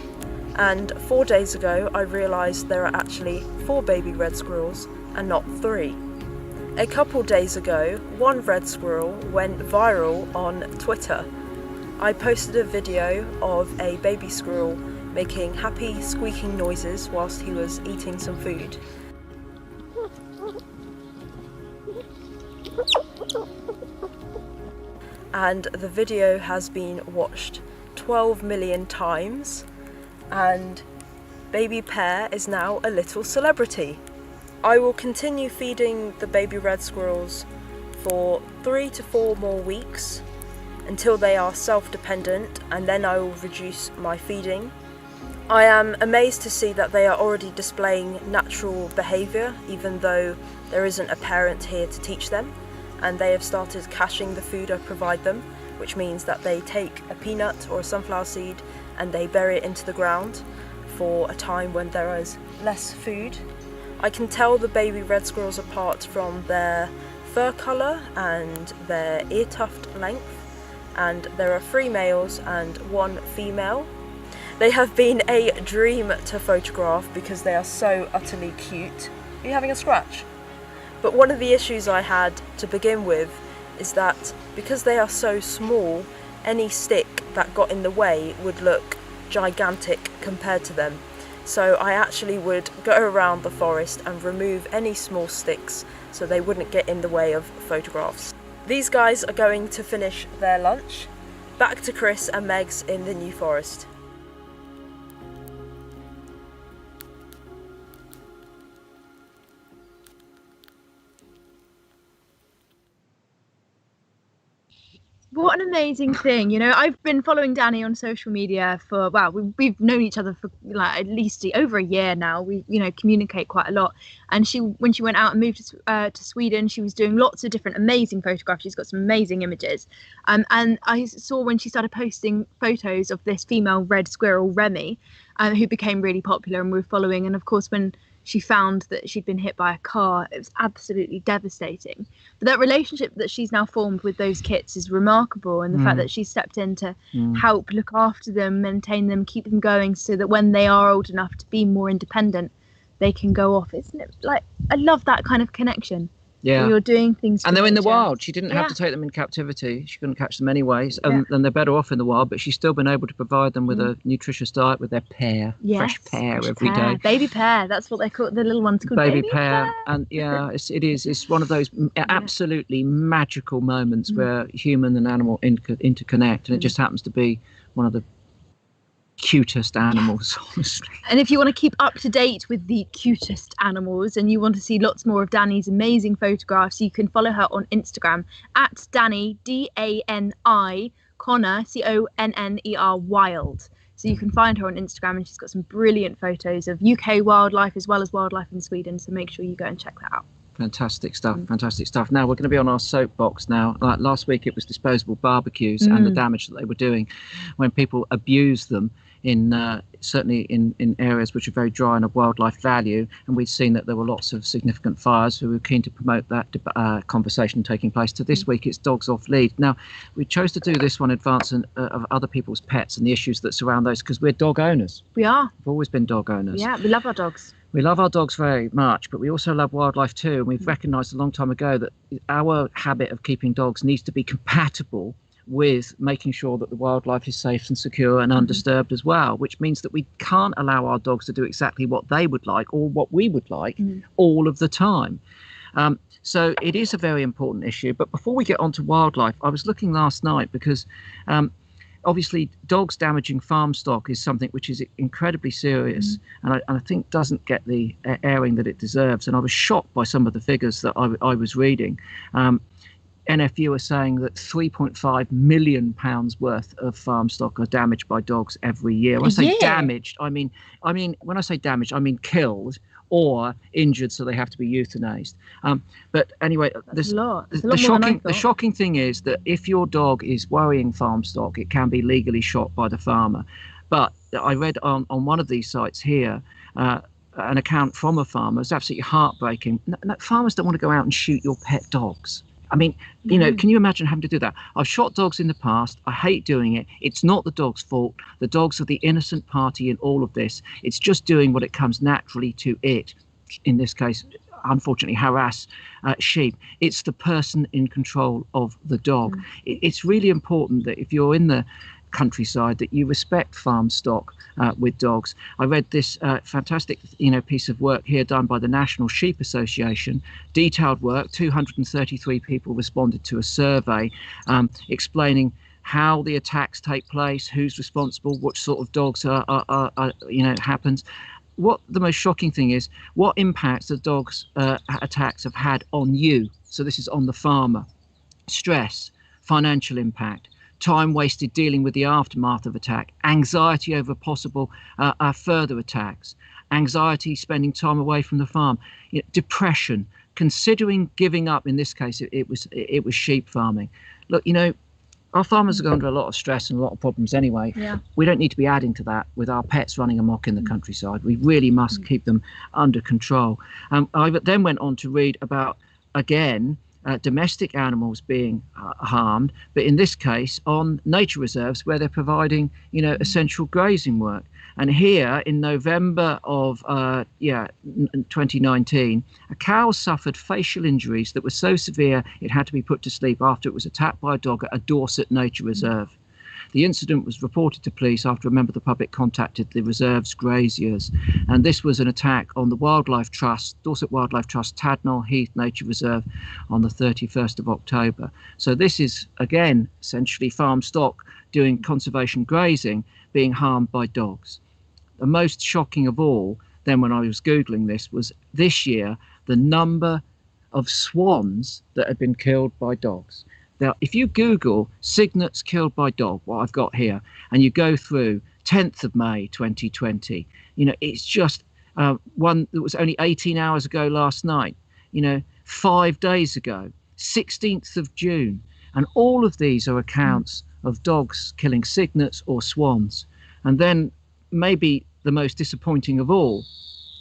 and 4 days ago I realised there are actually 4 baby red squirrels and not 3. A couple days ago, one red squirrel went viral on Twitter. I posted a video of a baby squirrel making happy squeaking noises whilst he was eating some food. And the video has been watched 12 million times, and baby Pear is now a little celebrity. I will continue feeding the baby red squirrels for 3 to 4 more weeks until they are self-dependent, and then I will reduce my feeding. I am amazed to see that they are already displaying natural behaviour, even though there isn't a parent here to teach them, and they have started caching the food I provide them, which means that they take a peanut or a sunflower seed and they bury it into the ground for a time when there is less food. I can tell the baby red squirrels apart from their fur colour and their ear tuft length, and there are 3 males and 1 female. They have been a dream to photograph because they are so utterly cute. Are you having a scratch? But one of the issues I had to begin with is that because they are so small, any stick that got in the way would look gigantic compared to them. So I actually would go around the forest and remove any small sticks so they wouldn't get in the way of photographs. These guys are going to finish their lunch. Back to Chris and Megs in the New Forest. What an amazing thing. You know, I've been following Dani on social media for, well, we've known each other for like at least over a year now. We, you know, communicate quite a lot. And when she went out and moved to Sweden, she was doing lots of different amazing photographs. She's got some amazing images. And I saw when she started posting photos of this female red squirrel, Remy, who became really popular and we were following. And of course, when she found that she'd been hit by a car, it was absolutely devastating. But that relationship that she's now formed with those kits is remarkable, and the fact that she stepped in to help look after them, maintain them, keep them going, so that when they are old enough to be more independent, they can go off. Isn't it like, I love that kind of connection. Yeah, you're doing things, and they're in the wild. She didn't have to take them in captivity. She couldn't catch them anyways, and they're better off in the wild. But she's still been able to provide them with a nutritious diet with their pear, fresh pear every day. Baby pear, that's what they call the little ones called. Baby pear, and it's one of those absolutely magical moments where human and animal interconnect, and it just happens to be one of the cutest animals, honestly. And if you want to keep up to date with the cutest animals and you want to see lots more of Dani's amazing photographs, you can follow her on Instagram at Dani, Dani Connor, Conner wild. So you can find her on Instagram, and she's got some brilliant photos of UK wildlife as well as wildlife in Sweden, so make sure you go and check that out. Fantastic stuff. Now we're going to be on our soapbox now. Like last week it was disposable barbecues and the damage that they were doing when people abuse them in certainly in areas which are very dry and of wildlife value, and we've seen that there were lots of significant fires, who were keen to promote that conversation taking place. So this week it's dogs off lead. Now we chose to do this one in advance of other people's pets and the issues that surround those, because we're dog owners. We are. We've always been dog owners. Yeah, we love our dogs. We love our dogs very much, but we also love wildlife too. And we've recognised a long time ago that our habit of keeping dogs needs to be compatible with making sure that the wildlife is safe and secure and undisturbed as well, which means that we can't allow our dogs to do exactly what they would like or what we would like all of the time. So it is a very important issue. But before we get on to wildlife, I was looking last night because obviously dogs damaging farm stock is something which is incredibly serious and I think doesn't get the airing that it deserves. And I was shocked by some of the figures that I was reading. NFU are saying that £3.5 million worth of farm stock are damaged by dogs every year. When I say damaged, I mean when I say damaged, I mean killed or injured, so they have to be euthanized. But anyway, the shocking thing is that if your dog is worrying farm stock, it can be legally shot by the farmer. But I read on one of these sites here an account from a farmer. It's absolutely heartbreaking. Farmers don't want to go out and shoot your pet dogs. I mean, you know, can you imagine having to do that? I've shot dogs in the past. I hate doing it. It's not the dog's fault. The dogs are the innocent party in all of this. It's just doing what it comes naturally to it. In this case, unfortunately, harass sheep. It's the person in control of the dog. It's really important that if you're in the countryside that you respect farm stock with dogs. I read this fantastic piece of work here done by the National Sheep Association, detailed work. 233 people responded to a survey explaining how the attacks take place, who's responsible, what sort of dogs are happens. What the most shocking thing is, what impacts the dogs attacks have had on you. So this is on the farmer. Stress, financial impact, time wasted dealing with the aftermath of attack, anxiety over possible further attacks, anxiety spending time away from the farm, depression, considering giving up. In this case, it was sheep farming. Look, our farmers are going under a lot of stress and a lot of problems anyway. Yeah. We don't need to be adding to that with our pets running amok in the countryside. We really must keep them under control. I then went on to read about, again, domestic animals being harmed, but in this case on nature reserves where they're providing, essential grazing work. And here in November of 2019, a cow suffered facial injuries that were so severe it had to be put to sleep after it was attacked by a dog at a Dorset nature reserve. The incident was reported to police after a member of the public contacted the reserve's graziers. And this was an attack on the Wildlife Trust, Dorset Wildlife Trust, Tadnall Heath Nature Reserve on the 31st of October. So this is, again, essentially farm stock doing conservation grazing being harmed by dogs. The most shocking of all, then when I was Googling this, was this year, the number of swans that had been killed by dogs. Now, if you Google cygnets killed by dog, what I've got here, and you go through 10th of May 2020, it's just one that was only 18 hours ago last night, 5 days ago, 16th of June. And all of these are accounts of dogs killing cygnets or swans. And then maybe the most disappointing of all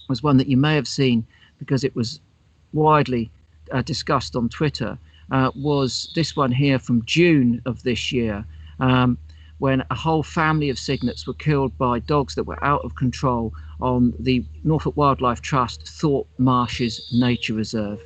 was one that you may have seen because it was widely discussed on Twitter. Was this one here from June of this year, when a whole family of cygnets were killed by dogs that were out of control on the Norfolk Wildlife Trust Thorpe Marshes Nature Reserve.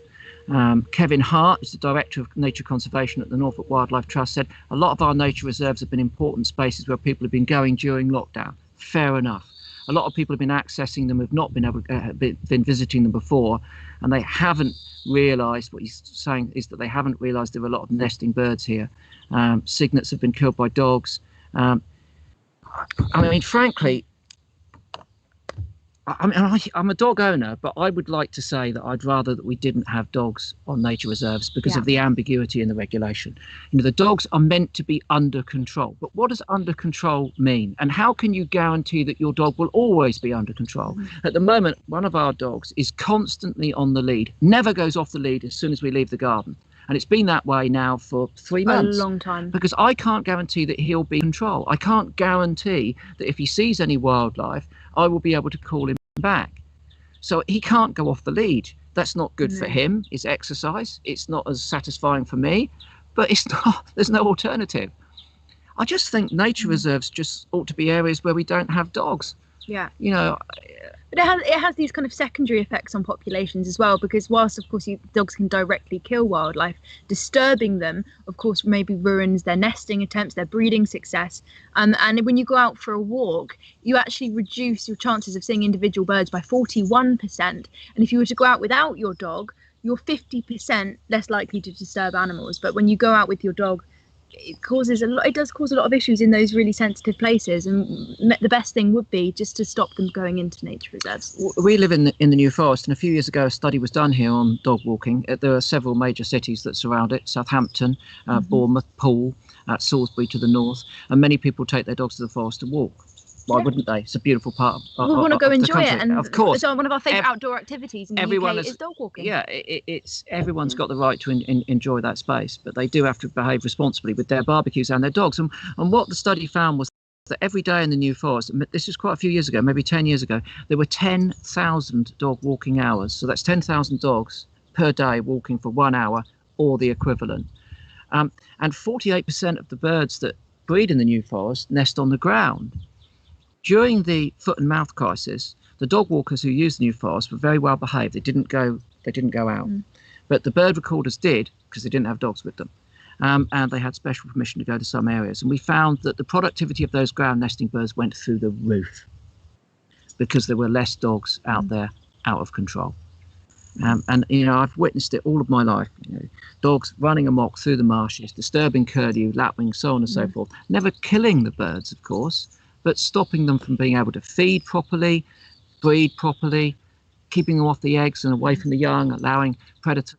Kevin Hart is the Director of Nature Conservation at the Norfolk Wildlife Trust, said a lot of our nature reserves have been important spaces where people have been going during lockdown. Fair enough. A lot of people have been accessing them, have not been able been visiting them before, and they haven't realised. What he's saying is that they haven't realised there are a lot of nesting birds here. Cygnets have been killed by dogs. I mean, frankly, I'm a dog owner, but I would like to say that I'd rather that we didn't have dogs on nature reserves because of the ambiguity in the regulation. The dogs are meant to be under control. But what does under control mean? And how can you guarantee that your dog will always be under control? At the moment, one of our dogs is constantly on the lead, never goes off the lead as soon as we leave the garden. And it's been that way now for 3 months. A long time. Because I can't guarantee that he'll be in control. I can't guarantee that if he sees any wildlife, I will be able to call him back. So he can't go off the lead. That's not good for him. It's exercise. It's not as satisfying for me, but it's not. There's no alternative. I just think nature reserves just ought to be areas where we don't have dogs. Yeah. You know, but it has these kind of secondary effects on populations as well, because whilst of course dogs can directly kill wildlife, disturbing them of course maybe ruins their nesting attempts, their breeding success, and when you go out for a walk you actually reduce your chances of seeing individual birds by 41%, and if you were to go out without your dog you're 50% less likely to disturb animals. But when you go out with your dog, it does cause a lot of issues in those really sensitive places, and the best thing would be just to stop them going into nature reserves. We live in the New Forest, and a few years ago a study was done here on dog walking. There are several major cities that surround it: Southampton, Bournemouth, Poole, Salisbury to the north, and many people take their dogs to the forest to walk. Why wouldn't they? It's a beautiful part of we want to go enjoy it, and of course, so one of our favourite outdoor activities in the UK is dog walking. Yeah, it's everyone's got the right to enjoy that space, but they do have to behave responsibly with their barbecues and their dogs. And what the study found was that every day in the New Forest, this was quite a few years ago, maybe 10 years ago, there were 10,000 dog walking hours. So that's 10,000 dogs per day walking for 1 hour or the equivalent. And 48% of the birds that breed in the New Forest nest on the ground. During the foot and mouth crisis, the dog walkers who used the New Forest were very well behaved. They didn't go out, but the bird recorders did, because they didn't have dogs with them, and they had special permission to go to some areas. And we found that the productivity of those ground nesting birds went through the roof because there were less dogs out there out of control. And you know, I've witnessed it all of my life. You know, dogs running amok through the marshes, disturbing curlew, lapwing, so on and so forth. Never killing the birds, of course, but stopping them from being able to feed properly, breed properly, keeping them off the eggs and away from the young, allowing predator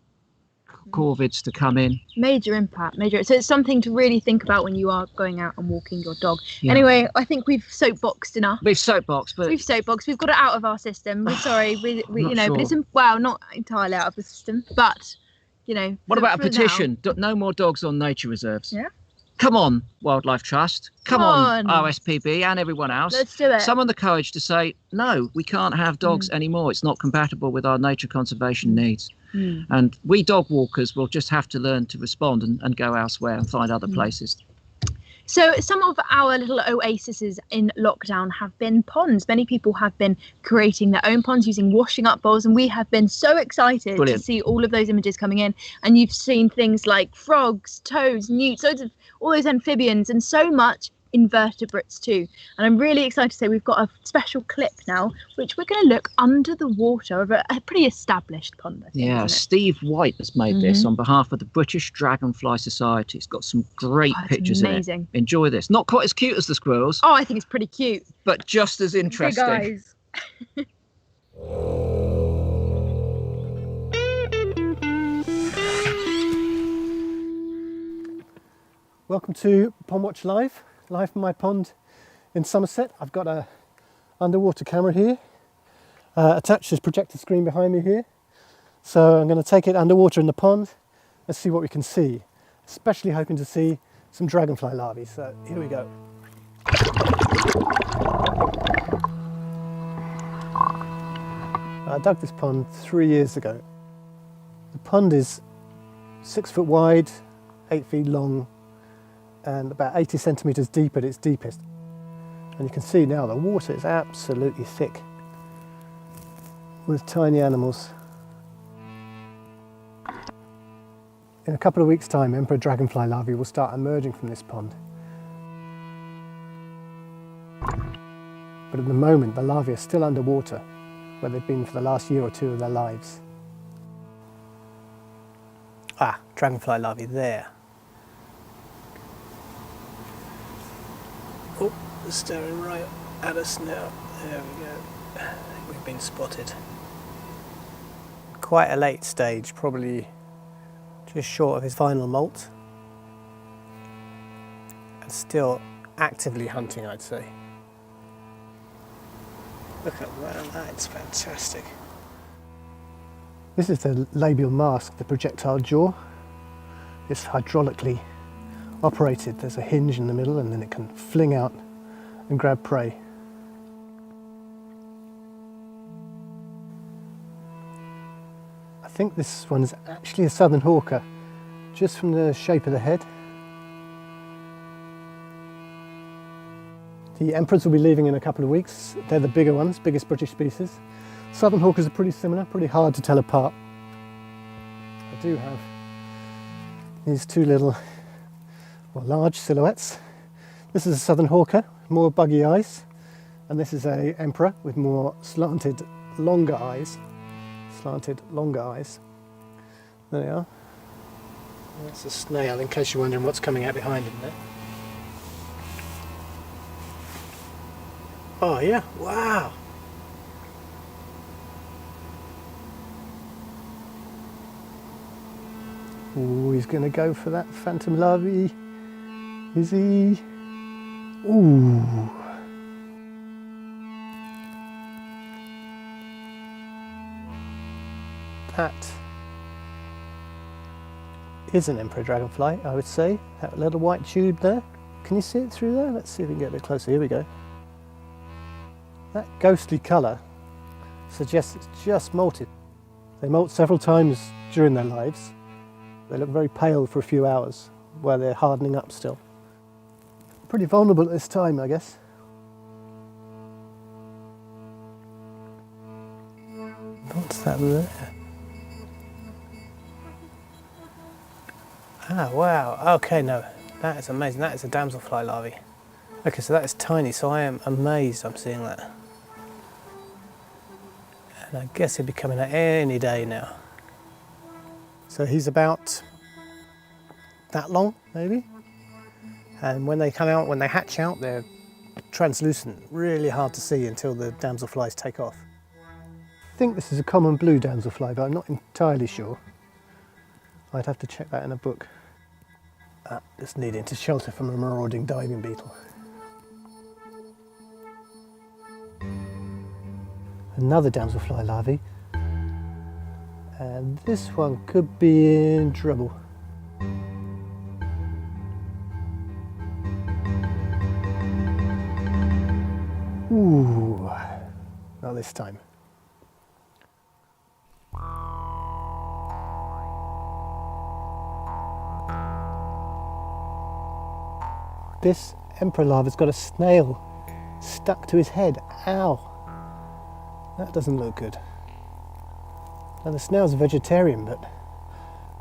corvids to come in. Major impact, so it's something to really think about when you are going out and walking your dog. Anyway, I think we've soapboxed enough. We've soapboxed, we've got it out of our system. We're sorry, we you know, sure. But it's not entirely out of the system, but you know. What about a petition? No more dogs on nature reserves. Yeah. Come on, Wildlife Trust. Come on, RSPB and everyone else. Let's do it. Summon the courage to say, no, we can't have dogs anymore. It's not compatible with our nature conservation needs. And we dog walkers will just have to learn to respond and go elsewhere and find other places. So some of our little oases in lockdown have been ponds. Many people have been creating their own ponds using washing up bowls, and we have been so excited to see all of those images coming in. And you've seen things like frogs, toads, newts, loads of all those amphibians, and so much invertebrates too. And I'm really excited to say we've got a special clip now, which we're going to look under the water of a pretty established pond, I think, yeah, Steve White has made this on behalf of the British Dragonfly Society. It's got some great pictures amazing. in it. Enjoy this. Not quite as cute as the squirrels. Oh, I think it's pretty cute. But just as interesting. Big eyes. Welcome to Pond Watch Live from my pond in Somerset. I've got a underwater camera here attached to this projector screen behind me here. So I'm going to take it underwater in the pond and see what we can see, especially hoping to see some dragonfly larvae. So here we go. I dug this pond 3 years ago. The pond is 6 foot wide, 8 feet long, and about 80 centimetres deep at its deepest. And you can see now the water is absolutely thick with tiny animals. In a couple of weeks' time, emperor dragonfly larvae will start emerging from this pond. But at the moment, the larvae are still underwater, where they've been for the last year or two of their lives. Ah, dragonfly larvae there. Oh, they're staring right at us now. There we go. I think we've been spotted. Quite a late stage, probably just short of his final molt. And still actively hunting, I'd say. Look at that, it's fantastic. This is the labial mask, the projectile jaw. It's hydraulically operated. There's a hinge in the middle and then it can fling out and grab prey. I think this one's actually a southern hawker, just from the shape of the head. The emperors will be leaving in a couple of weeks. They're the bigger ones, biggest British species. Southern hawkers are pretty similar, pretty hard to tell apart. I do have these two little, well, large silhouettes. This is a southern hawker, more buggy eyes, and this is a emperor with more slanted, longer eyes. Slanted, longer eyes. There they are. That's a snail, in case you're wondering what's coming out behind him there. Oh yeah, wow! Oh, he's going to go for that phantom larvae. Is he? Ooh! That is an emperor dragonfly, I would say. That little white tube there. Can you see it through there? Let's see if we can get a bit closer. Here we go. That ghostly colour suggests it's just molted. They molt several times during their lives. They look very pale for a few hours while they're hardening up still. Pretty vulnerable at this time, I guess. What's that there? Ah, wow. Okay, no, that is amazing. That is a damselfly larvae. Okay, so that is tiny, so I am amazed I'm seeing that. And I guess he'll be coming out any day now. So he's about that long, maybe. And when they come out, when they hatch out, they're translucent, really hard to see until the damselflies take off. I think this is a common blue damselfly, but I'm not entirely sure. I'd have to check that in a book. Just needing to shelter from a marauding diving beetle. Another damselfly larvae. And this one could be in trouble. Ooh, not this time. This emperor larva's got a snail stuck to his head. Ow! That doesn't look good. Now the snail's a vegetarian, but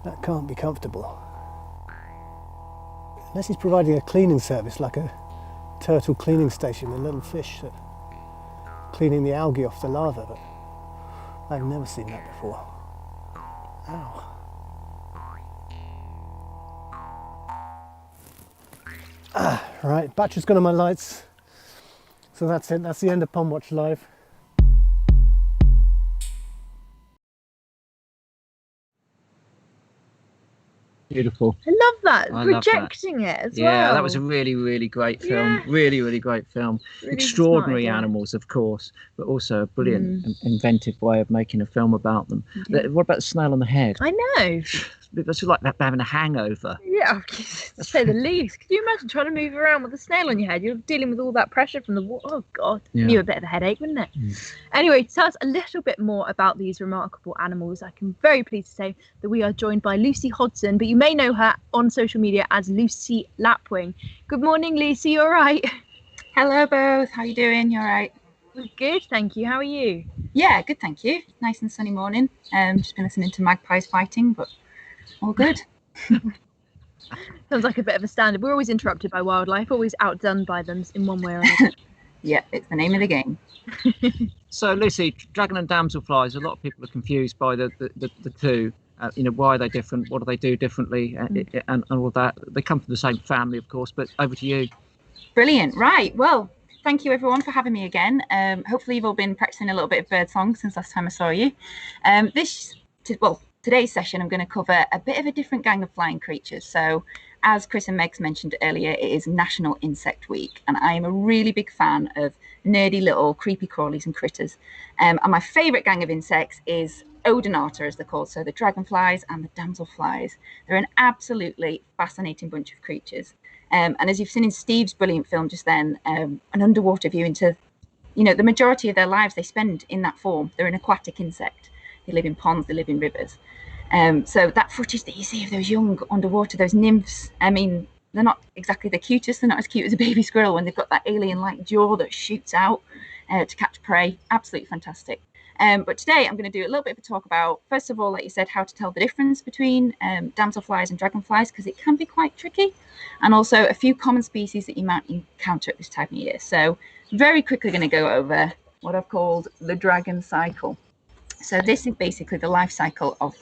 that can't be comfortable. Unless he's providing a cleaning service, like a turtle cleaning station with little fish that cleaning the algae off the larva, but I've never seen that before. Ow. Right, battery's gone on my lights. So that's it, that's the end of Pond Watch Live. Beautiful. I love that. I love Projecting it as well. Yeah, that was a really, really great film. Yeah. Really, really great film. Really Extraordinary smart, yeah. animals, of course, but also a brilliant, inventive way of making a film about them. Yeah. What about the snail on the head? I know. That's like having a hangover. Yeah, to say the least. Could you imagine trying to move around with a snail on your head? You're dealing with all that pressure from the water. Oh, God. Yeah. You a bit of a headache, wouldn't it? Anyway, to tell us a little bit more about these remarkable animals, I can very pleased to say that we are joined by Lucy Hodson, but you may know her on social media as Lucy Lapwing. Good morning, Lucy. You all right? Hello, both. How you doing? You all right? Good, thank you. How are you? Yeah, good, thank you. Nice and sunny morning. Just been listening to magpies fighting, but all good. Sounds like a bit of a standard. We're always interrupted by wildlife, always outdone by them in one way or another. Yeah, it's the name of the game. So, Lucy, dragon and damselflies, a lot of people are confused by the two. Why are they different? What do they do differently? And all that. They come from the same family, of course, but over to you. Brilliant. Right. Well, thank you, everyone, for having me again. Hopefully you've all been practicing a little bit of birdsong since last time I saw you. Today's session, I'm going to cover a bit of a different gang of flying creatures. So, as Chris and Megs mentioned earlier, it is National Insect Week, and I am a really big fan of nerdy little creepy crawlies and critters. And my favourite gang of insects is Odonata, as they're called, so the dragonflies and the damselflies. They're an absolutely fascinating bunch of creatures. And as you've seen in Steve's brilliant film just then, an underwater view into, the majority of their lives they spend in that form. They're an aquatic insect. They live in ponds, they live in rivers. So that footage that you see of those young underwater, those nymphs, They're not exactly the cutest. They're not as cute as a baby squirrel when they've got that alien-like jaw that shoots out to catch prey. Absolutely fantastic. But today I'm going to do a little bit of a talk about, first of all, like you said, how to tell the difference between damselflies and dragonflies, because it can be quite tricky, and also a few common species that you might encounter at this time of year. So very quickly going to go over what I've called the dragon cycle. So this is basically the life cycle of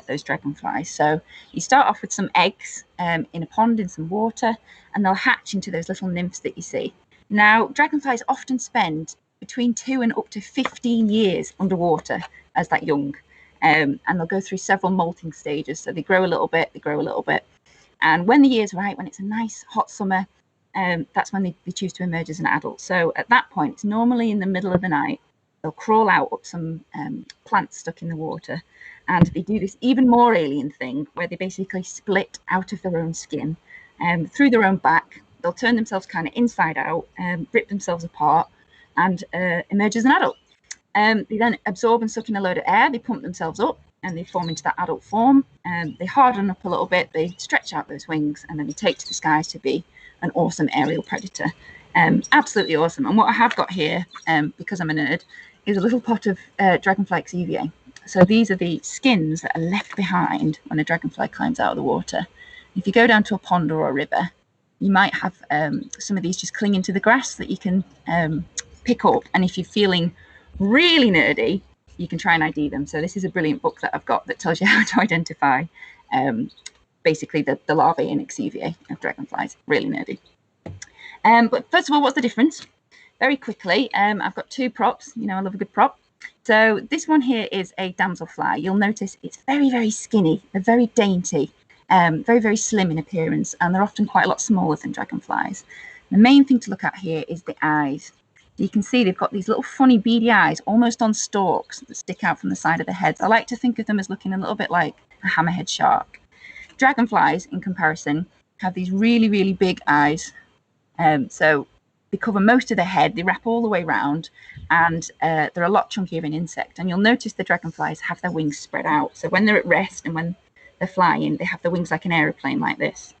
those dragonflies. So you start off with some eggs in a pond in some water, and they'll hatch into those little nymphs that you see. Now, dragonflies often spend between 2 and up to 15 years underwater as that young, and they'll go through several molting stages. So they grow a little bit, and when the year's right, when it's a nice hot summer, that's when they choose to emerge as an adult. So at that point, it's normally in the middle of the night. They'll crawl out up some plants stuck in the water, and they do this even more alien thing where they basically split out of their own skin through their own back. They'll turn themselves kind of inside out, rip themselves apart, and emerge as an adult. They then absorb and suck in a load of air. They pump themselves up, and they form into that adult form. They harden up a little bit. They stretch out those wings, and then they take to the skies to be an awesome aerial predator. Absolutely awesome. And what I have got here, because I'm a nerd, is a little pot of dragonfly exuviae. So these are the skins that are left behind when a dragonfly climbs out of the water. If you go down to a pond or a river, you might have some of these just clinging to the grass that you can pick up. And if you're feeling really nerdy, you can try and ID them. So this is a brilliant book that I've got that tells you how to identify basically the larvae and exuviae of dragonflies. Really nerdy. But first of all, what's the difference? Very quickly, I've got 2 props. You know, I love a good prop. So this one here is a damselfly. You'll notice it's very, very skinny. They're very dainty, very, very slim in appearance, and they're often quite a lot smaller than dragonflies. The main thing to look at here is the eyes. You can see they've got these little funny beady eyes, almost on stalks, that stick out from the side of the heads. I like to think of them as looking a little bit like a hammerhead shark. Dragonflies, in comparison, have these really, really big eyes. So they cover most of the head, they wrap all the way around, and they're a lot chunkier of an insect. And you'll notice the dragonflies have their wings spread out. So when they're at rest and when they're flying, they have their wings like an aeroplane like this.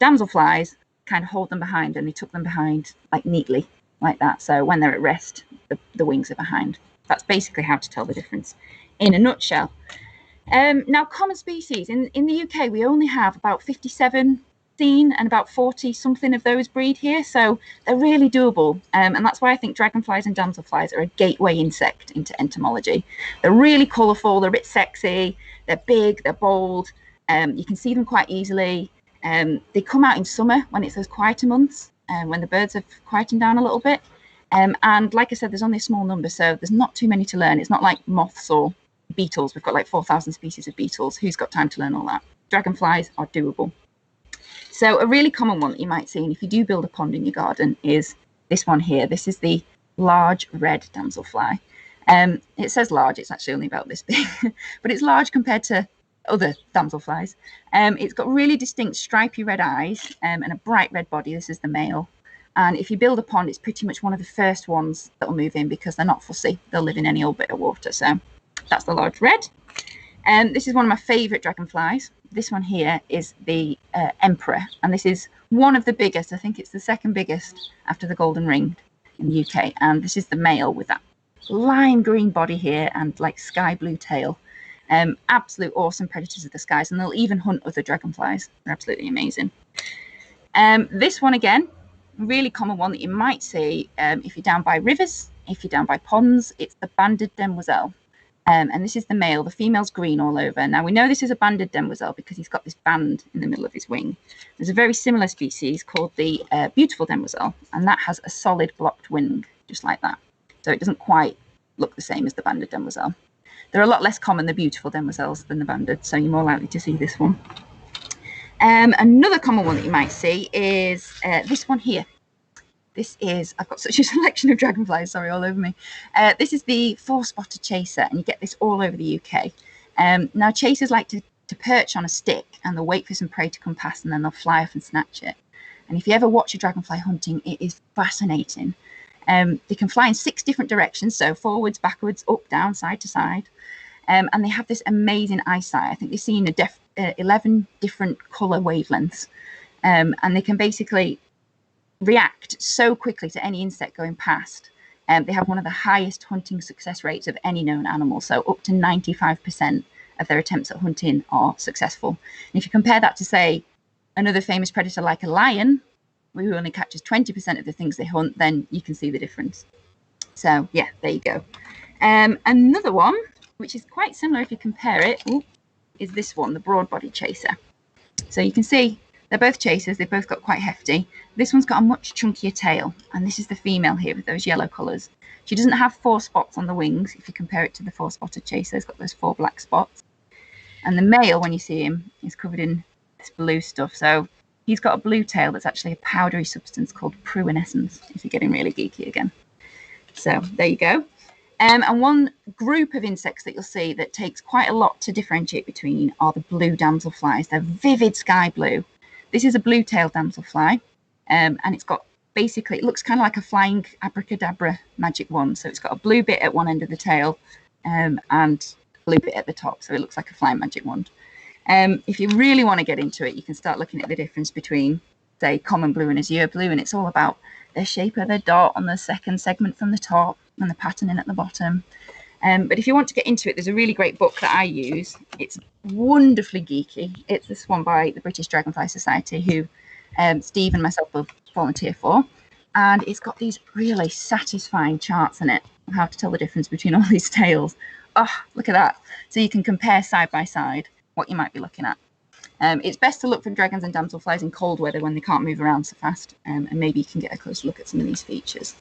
Damselflies kind of hold them behind, and they tuck them behind like neatly like that. So when they're at rest, the wings are behind. That's basically how to tell the difference in a nutshell. Now, common species. In the UK, we only have about 57 seen, and about 40 something of those breed here. So they're really doable. And that's why I think dragonflies and damselflies are a gateway insect into entomology. They're really colourful, they're a bit sexy, they're big, they're bold. You can see them quite easily. They come out in summer when it's those quieter months, when the birds have quietened down a little bit. And like I said, there's only a small number, so there's not too many to learn. It's not like moths or beetles. We've got like 4,000 species of beetles. Who's got time to learn all that? Dragonflies are doable. So a really common one that you might see, and if you do build a pond in your garden, is this one here. This is the large red damselfly. It says large, it's actually only about this big, but it's large compared to other damselflies. It's got really distinct stripy red eyes and a bright red body. This is the male. And if you build a pond, it's pretty much one of the first ones that will move in because they're not fussy. They'll live in any old bit of water. So that's the large red. This is one of my favourite dragonflies. This one here is the emperor. And this is one of the biggest. I think it's the second biggest after the golden ring in the UK. And this is the male with that lime green body here and like sky blue tail. Absolute awesome predators of the skies, and they'll even hunt other dragonflies. They're absolutely amazing. This one again, really common one that you might see if you're down by rivers, if you're down by ponds. It's the banded demoiselle, and this is the male. The female's green all over. Now we know this is a banded demoiselle because he's got this band in the middle of his wing. There's a very similar species called the beautiful demoiselle, and that has a solid blocked wing, just like that. So it doesn't quite look the same as the banded demoiselle. They're a lot less common, the beautiful demoiselles, than the banded, so you're more likely to see this one. Another common one that you might see is this one here. This is, I've got such a selection of dragonflies, sorry, all over me. This is the four-spotted chaser, and you get this all over the UK. Now, chasers like to perch on a stick, and they'll wait for some prey to come past, and then they'll fly off and snatch it. And if you ever watch a dragonfly hunting, it is fascinating. They can fly in 6 different directions, so forwards, backwards, up, down, side to side. And they have this amazing eyesight. I think they see in 11 different colour wavelengths. and they can basically react so quickly to any insect going past. They have one of the highest hunting success rates of any known animal, so up to 95% of their attempts at hunting are successful. And if you compare that to, say, another famous predator like a lion, who only catches 20% of the things they hunt, then you can see the difference. So yeah, there you go. Another one, which is quite similar if you compare it, is this one, the broad-body chaser. So you can see they're both chasers. They've both got quite hefty. This one's got a much chunkier tail, and this is the female here with those yellow colours. She doesn't have 4 spots on the wings. If you compare it to the 4-spotted chaser, it's got those 4 black spots. And the male, when you see him, is covered in this blue stuff. So he's got a blue tail that's actually a powdery substance called pruinescence, if you're getting really geeky again. So there you go. And one group of insects that you'll see that takes quite a lot to differentiate between are the blue damselflies. They're vivid sky blue. This is a blue-tailed damselfly, and it's got basically, it looks kind of like a flying abracadabra magic wand. So it's got a blue bit at one end of the tail and a blue bit at the top. So it looks like a flying magic wand. If you really want to get into it, you can start looking at the difference between, say, common blue and azure blue, and it's all about the shape of the dot on the second segment from the top and the patterning at the bottom. But if you want to get into it, there's a really great book that I use. It's wonderfully geeky. It's this one by the British Dragonfly Society, who Steve and myself both volunteer for. And it's got these really satisfying charts in it of how to tell the difference between all these tails. Oh, look at that. So you can compare side by side what you might be looking at. It's best to look for dragons and damselflies in cold weather when they can't move around so fast, and maybe you can get a closer look at some of these features.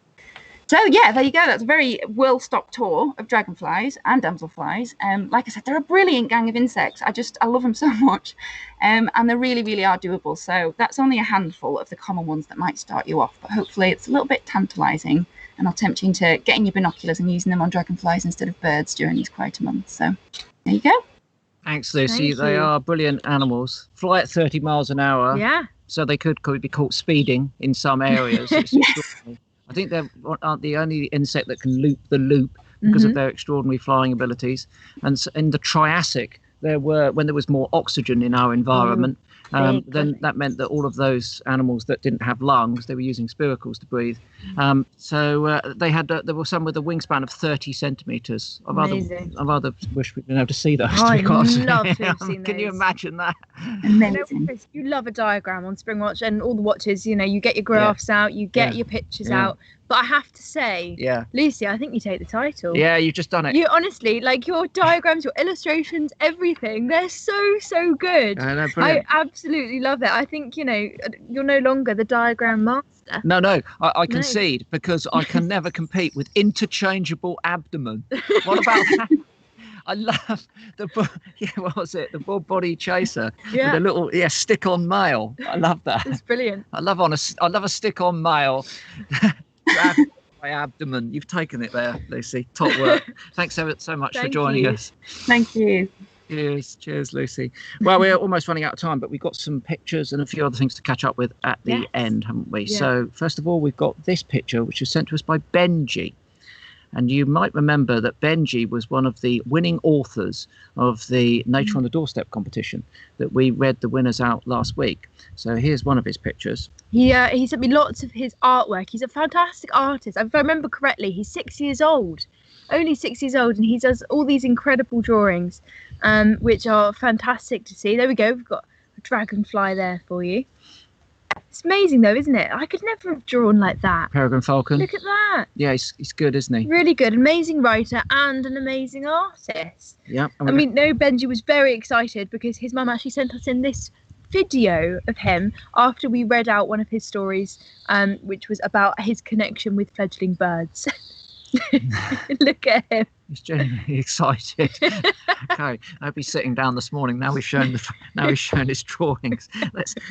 So yeah, there you go. That's a very well-stocked tour of dragonflies and damselflies. Like I said, they're a brilliant gang of insects. I love them so much, and they really, really are doable. So that's only a handful of the common ones that might start you off, but hopefully it's a little bit tantalising, and I'll tempt you into getting your binoculars and using them on dragonflies instead of birds during these quieter months. So there you go. Thanks, Lucy. Thank they you. are brilliant animals. Fly at 30 miles an hour. Yeah. So they could be caught speeding in some areas. It's extraordinary. I think they aren't the only insect that can loop the loop because of their extraordinary flying abilities. And in the Triassic, when there was more oxygen in our environment, then that meant that all of those animals that didn't have lungs, they were using spiracles to breathe. So there were some with a wingspan of 30 centimetres. I rather wish we'd been able to see those. Oh, I'd love to have seen Can you those. imagine that? Amazing. Chris, you love a diagram on Spring Watch, and all the watches, you get your graphs out, you get your pictures out. But I have to say, Lucy, I think you take the title. Yeah, you've just done it. You honestly, like your diagrams, your illustrations, everything, they're so good. I absolutely love it. I think, you're no longer the diagram master. No, I concede, because I can never compete with interchangeable abdomen. What about that? I love what was it? The broad-body chaser with a little stick-on male. I love that. It's brilliant. I love a stick-on male. My abdomen. You've taken it there, Lucy. Top work. Thanks so much for joining us. Thank you. Cheers, Lucy. Well, we're almost running out of time, but we've got some pictures and a few other things to catch up with at the end, haven't we? Yeah. So first of all, we've got this picture, which was sent to us by Benji. And you might remember that Benji was one of the winning authors of the Nature on the Doorstep competition that we read the winners out last week. So here's one of his pictures. He sent me lots of his artwork. He's a fantastic artist. If I remember correctly, he's 6 years old. Only 6 years old, and he does all these incredible drawings, which are fantastic to see. There we go. We've got a dragonfly there for you. It's amazing, though, isn't it? I could never have drawn like that. Peregrine falcon. Look at that. Yeah, he's good, isn't he? Really good. Amazing writer and an amazing artist. Yeah. Benji was very excited because his mum actually sent us in this video of him after we read out one of his stories, which was about his connection with fledgling birds. Look at him. He's genuinely excited. Okay, I'll be sitting down this morning. Now we've shown his drawings.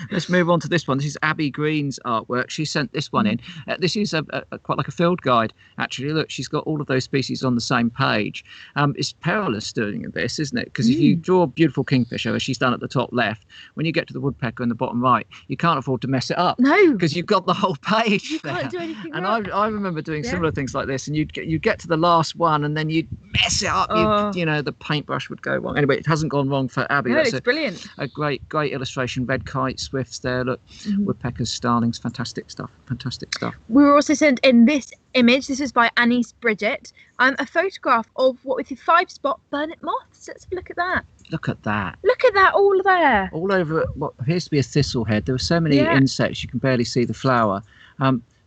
Let's move on to this one. This is Abby Green's artwork. She sent this one in. This is quite like a field guide, actually. Look, she's got all of those species on the same page. It's perilous doing this, isn't it? Because if you draw a beautiful kingfisher, as she's done at the top left, when you get to the woodpecker in the bottom right, you can't afford to mess it up. No, because you've got the whole page. You can't do anything and wrong. I remember doing similar things like this, and you'd get to the last one, and then you'd mess it up. You know, the paintbrush would go wrong. Anyway, it hasn't gone wrong for Abby. No, That's it's brilliant. A great illustration. Red kite, swifts there. Look, woodpeckers, starlings. Fantastic stuff. We were also sent in this image. This is by Anise Bridget. A photograph of what with 5-spot burnet moths. Let's have a look at that. Look at that. Look at that all there. All over what appears to be a thistle head. There are so many insects you can barely see the flower.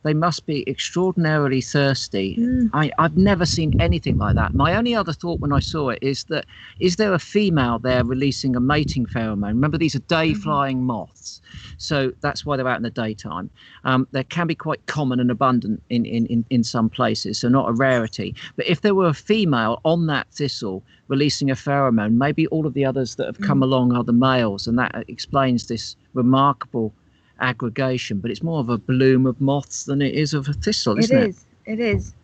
They must be extraordinarily thirsty. I've never seen anything like that. My only other thought when I saw it is that, is there a female there releasing a mating pheromone? Remember, these are day-flying moths, so that's why they're out in the daytime. They can be quite common and abundant in some places, so not a rarity. But if there were a female on that thistle releasing a pheromone, maybe all of the others that have come along are the males, and that explains this remarkable aggregation. But it's more of a bloom of moths than it is of a thistle, isn't it? It is.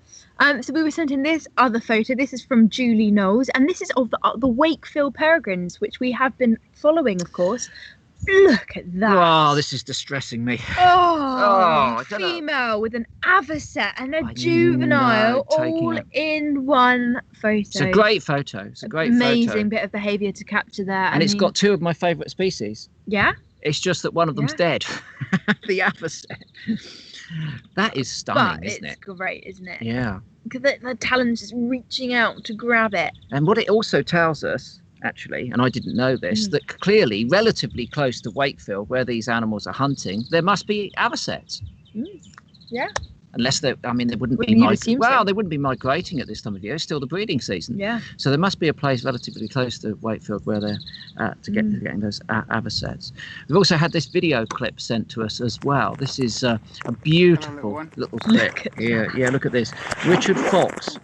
So we were sent in this other photo. This is from Julie Knowles, and this is of the Wakefield peregrines, which we have been following, of course. Look at that. Oh, this is distressing me. Oh, female with an avocet and a juvenile all in one photo. It's a great photo. It's a great amazing bit of behaviour to capture there. And it's got two of my favourite species. Yeah? It's just that one of them's dead. The avocet. That is stunning, isn't it? It's great, isn't it? Yeah. Because the talon's just reaching out to grab it. And what it also tells us, actually, and I didn't know this, that clearly relatively close to Wakefield, where these animals are hunting, there must be avocets. Yeah. Unless they wouldn't be they wouldn't be migrating at this time of year. It's still the breeding season. Yeah. So there must be a place relatively close to Wakefield where they're getting those avocets. We've also had this video clip sent to us as well. This is a beautiful little clip here. Yeah, look at this. Richard Fox.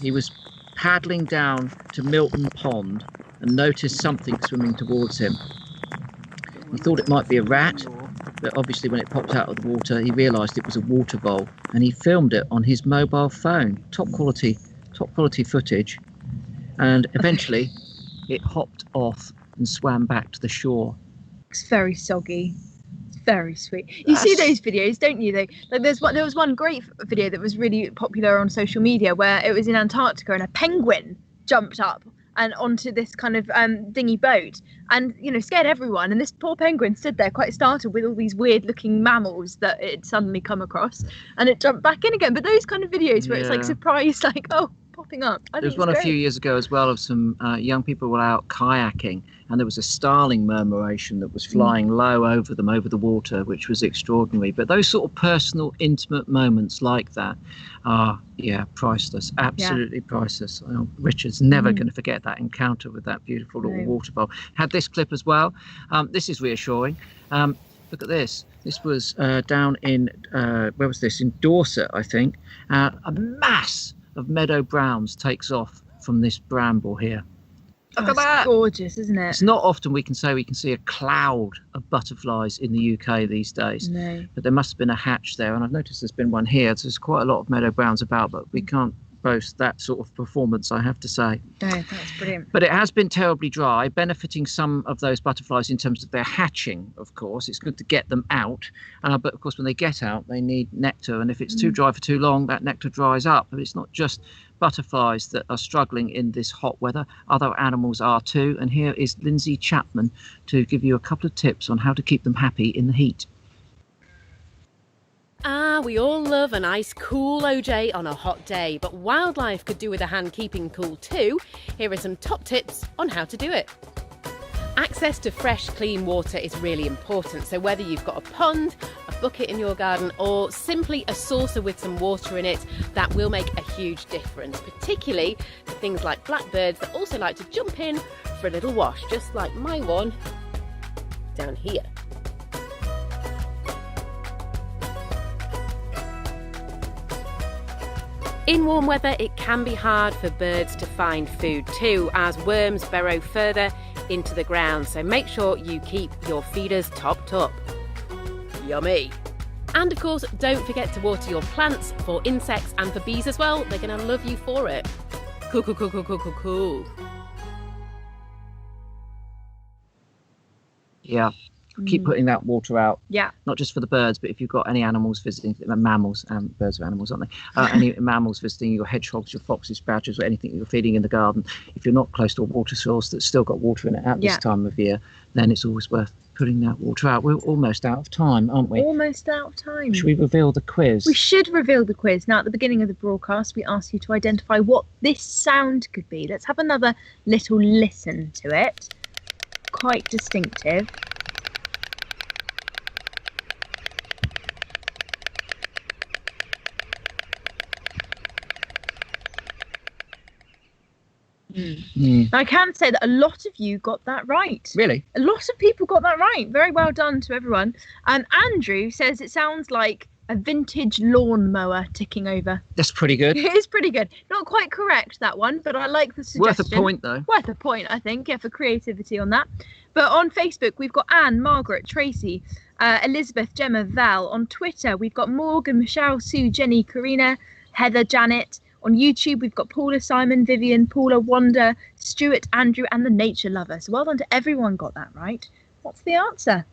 He was paddling down to Milton Pond and noticed something swimming towards him. He thought it might be a rat, but obviously when it popped out of the water, he realised it was a water vole, and he filmed it on his mobile phone. Top quality footage, and eventually it hopped off and swam back to the shore. It's very soggy. It's very sweet. You see those videos, don't you? Like there was one great video that was really popular on social media where it was in Antarctica and a penguin jumped up and onto this kind of dinghy boat and scared everyone, and this poor penguin stood there quite startled with all these weird looking mammals that it suddenly come across, and it jumped back in again. But those kind of videos where it's like surprise, like popping up. There was one a few years ago as well of some young people were out kayaking, and there was a starling murmuration that was flying low over them over the water, which was extraordinary. But those sort of personal, intimate moments like that are priceless, absolutely priceless. Richard's never going to forget that encounter with that beautiful little water vole. Had this clip as well. This is reassuring. Look at this. This was down in where was this? In Dorset, I think. A mass of meadow browns takes off from this bramble here. Look at that. Gorgeous, isn't it? It's not often we can see a cloud of butterflies in the UK these days. No. But there must have been a hatch there, and I've noticed there's been one here. So there's quite a lot of meadow browns about, but we can't boast that sort of performance, I have to say. No, that's brilliant. But it has been terribly dry, benefiting some of those butterflies in terms of their hatching, of course. It's good to get them out. But, of course, when they get out, they need nectar. And if it's too dry for too long, that nectar dries up. But it's not just butterflies that are struggling in this hot weather. Other animals are too. And here is Lindsey Chapman to give you a couple of tips on how to keep them happy in the heat. We all love a nice cool OJ on a hot day, but wildlife could do with a hand keeping cool too. Here are some top tips on how to do it. Access to fresh, clean water is really important, so whether you've got a pond, a bucket in your garden, or simply a saucer with some water in it, that will make a huge difference, particularly for things like blackbirds that also like to jump in for a little wash, just like my one down here. In warm weather, it can be hard for birds to find food too, as worms burrow further into the ground, so make sure you keep your feeders topped up. Yummy! And of course, don't forget to water your plants for insects and for bees as well. They're going to love you for it. Cool, cool, cool, cool, cool, cool, cool. Yeah, Keep putting that water out. Yeah. Not just for the birds, but if you've got any animals visiting, mammals, birds are animals, aren't they? Any mammals visiting, your hedgehogs, your foxes, badgers, or anything you're feeding in the garden, if you're not close to a water source that's still got water in it at this time of year, then it's always worth putting that water out. We're almost out of time, aren't we? Almost out of time. Should we reveal the quiz? We should reveal the quiz. Now, at the beginning of the broadcast, we asked you to identify what this sound could be. Let's have another little listen to it. Quite distinctive. I can say that a lot of you got that right. Really? A lot of people got that right. Very well done to everyone. And Andrew says it sounds like a vintage lawnmower ticking over. That's pretty good. It is pretty good. Not quite correct, that one, but I like the suggestion. Worth a point, though. Worth a point, I think, for creativity on that. But on Facebook, we've got Anne, Margaret, Tracy, Elizabeth, Gemma, Val. On Twitter, we've got Morgan, Michelle, Sue, Jenny, Karina, Heather, Janet. On YouTube, we've got Paula, Simon, Vivian, Paula, Wanda, Stuart, Andrew, and the Nature Lover. So well done to everyone got that right. What's the answer?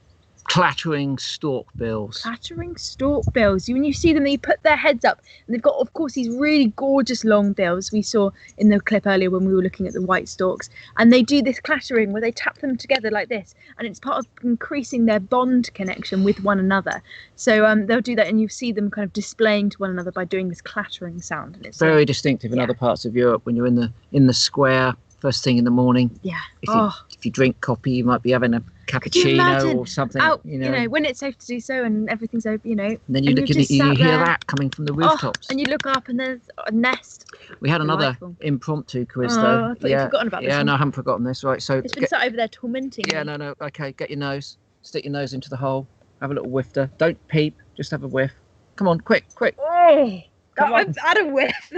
Clattering storkbills. Clattering storkbills. When you see them, they put their heads up. And they've got, of course, these really gorgeous long bills we saw in the clip earlier when we were looking at the white storks. And they do this clattering where they tap them together like this. And it's part of increasing their bond connection with one another. So they'll do that, and you see them kind of displaying to one another by doing this clattering sound. And it's very distinctive in other parts of Europe when you're in the square first thing in the morning. Yeah. If you drink coffee, you might be having a cappuccino or something. Out, when it's safe to do so and everything's open, And then you hear that coming from the rooftops. And you look up and there's a nest. We had another impromptu quiz though. I thought you'd forgotten about this. Yeah, no, I haven't forgotten this. Right, so it's been sat over there tormenting me. Yeah, no. Okay, get your nose, stick your nose into the hole, have a little whifter. Don't peep, just have a whiff. Come on, quick. Oh, I've had a whiff.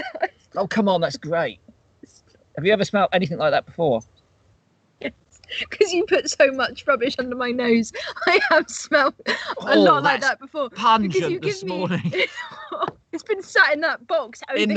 Oh, come on, that's great. Have you ever smelled anything like that before? Yes, because you put so much rubbish under my nose. I have smelled a lot like that before. Pungent this morning. It's been sat in that box overheating.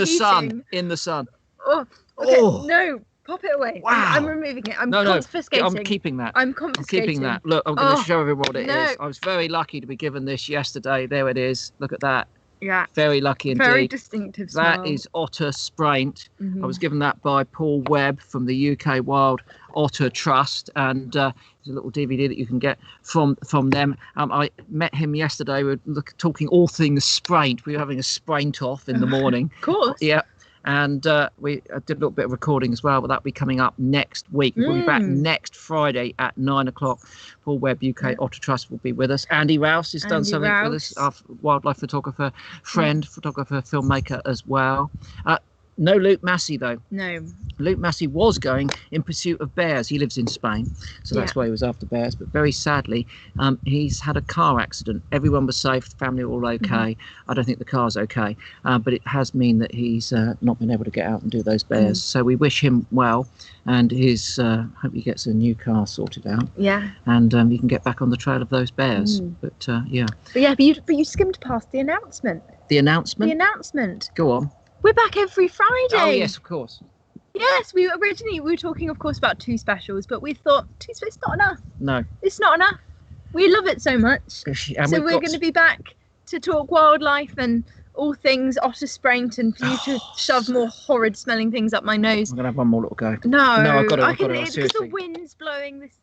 In the sun. Oh, okay. No, pop it away. Wow. I'm removing it. I'm confiscating. I'm keeping that. I'm confiscating. I'm keeping that. Look, I'm going to show everyone what it is. I was very lucky to be given this yesterday. There it is. Look at that. Yeah. Very lucky indeed. Very distinctive smell. That is otter spraint. I was given that by Paul Webb from the UK Wild Otter Trust, and there's a little DVD that you can get from them. I met him yesterday. We were talking all things spraint. We were having a spraint off in the morning. Of course. Yeah. And we did a little bit of recording as well, but that'll be coming up next week. We'll be back next Friday at 9:00. Paul Webb, UK Otter Trust, will be with us. Andy Rouse has done something with us, our wildlife photographer, friend, photographer, filmmaker as well. No Luke Massey, though. No. Luke Massey was going in pursuit of bears. He lives in Spain, so that's why he was after bears. But very sadly, he's had a car accident. Everyone was safe. The family were all okay. I don't think the car's okay. But it has mean that he's not been able to get out and do those bears. So we wish him well, and hope he gets a new car sorted out. Yeah. And he can get back on the trail of those bears. But yeah. But you skimmed past the announcement. The announcement? The announcement. Go on. We're back every Friday. Oh, yes, of course. Yes, we were talking, of course, about 2 specials, but we thought it's not enough. No. It's not enough. We love it so much. And so we're going to be back to talk wildlife and all things otter spraint, and for you to shove more horrid smelling things up my nose. I'm going to have one more little go. No, I've got it. Because the wind's blowing this.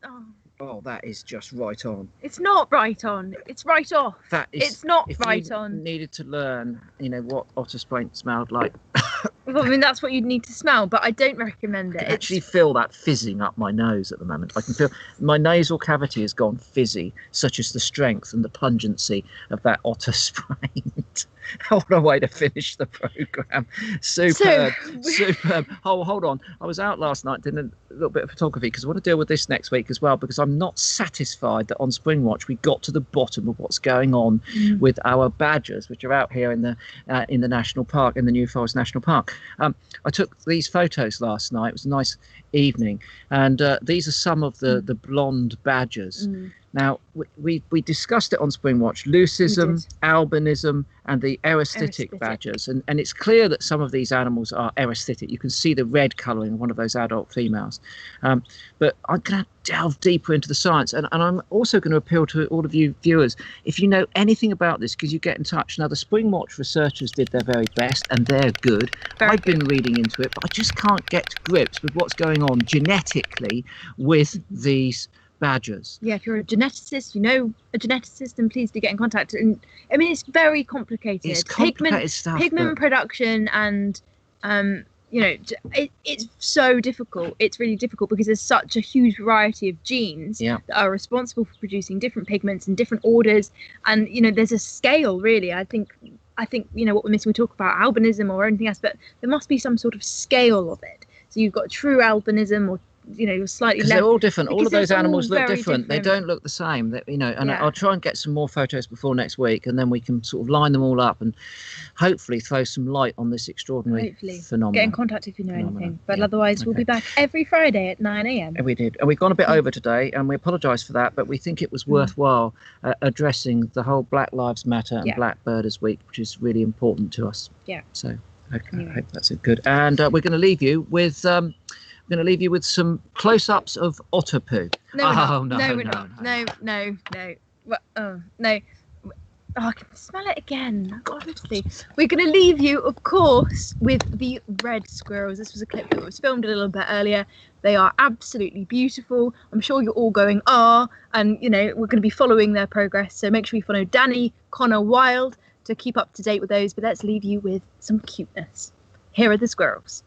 Oh, that is just right on. It's not right on. It's right off. It's not right on. Needed to learn, what otter spraint smelled like. Well, I mean, that's what you'd need to smell, but I don't recommend it. I can actually feel that fizzing up my nose at the moment. I can feel my nasal cavity has gone fizzy, such as the strength and the pungency of that otter spraint. What a way to finish the programme. Superb. Superb. Oh, hold on. I was out last night doing a little bit of photography because I want to deal with this next week as well, because I'm not satisfied that on Spring Watch we got to the bottom of what's going on with our badgers, which are out here in the national park, in the New Forest National Park. I took these photos last night. It was a nice evening, and these are some of the blonde badgers. Now, we discussed it on Spring Watch, leucism, albinism, and the erysitic badgers. And it's clear that some of these animals are erysitic. You can see the red colouring of one of those adult females. But I'm going to delve deeper into the science. And I'm also going to appeal to all of you viewers. If you know anything about this, because you get in touch. Now, the Spring Watch researchers did their very best, and they're good. I've been reading into it, but I just can't get to grips with what's going on genetically with these badgers. Yeah, if you're a geneticist, you know a geneticist, then please do get in contact. And I mean, it's very complicated. It's complicated stuff. Pigment production, and it's so difficult. It's really difficult because there's such a huge variety of genes that are responsible for producing different pigments in different orders. And there's a scale, really. I think what we're missing. We talk about albinism or anything else, but there must be some sort of scale of it. So you've got true albinism, or slightly less. They're all different. All of those animals look different. They don't look the same. I'll try and get some more photos before next week, and then we can sort of line them all up and hopefully throw some light on this extraordinary phenomenon. Get in contact if you know anything. But otherwise, we'll be back every Friday at 9 a.m. And we did. And we've gone a bit over today, and we apologise for that, but we think it was worthwhile addressing the whole Black Lives Matter and Black Birders Week, which is really important to us. Yeah. So I hope that's good. And we're going to leave you with... some close-ups of otter poo. No, we're not. No. Oh, I can smell it again. Honestly. We're going to leave you, of course, with the red squirrels. This was a clip that was filmed a little bit earlier. They are absolutely beautiful. I'm sure you're all going, and, we're going to be following their progress. So make sure you follow Dani Connor Wild to keep up to date with those. But let's leave you with some cuteness. Here are the squirrels.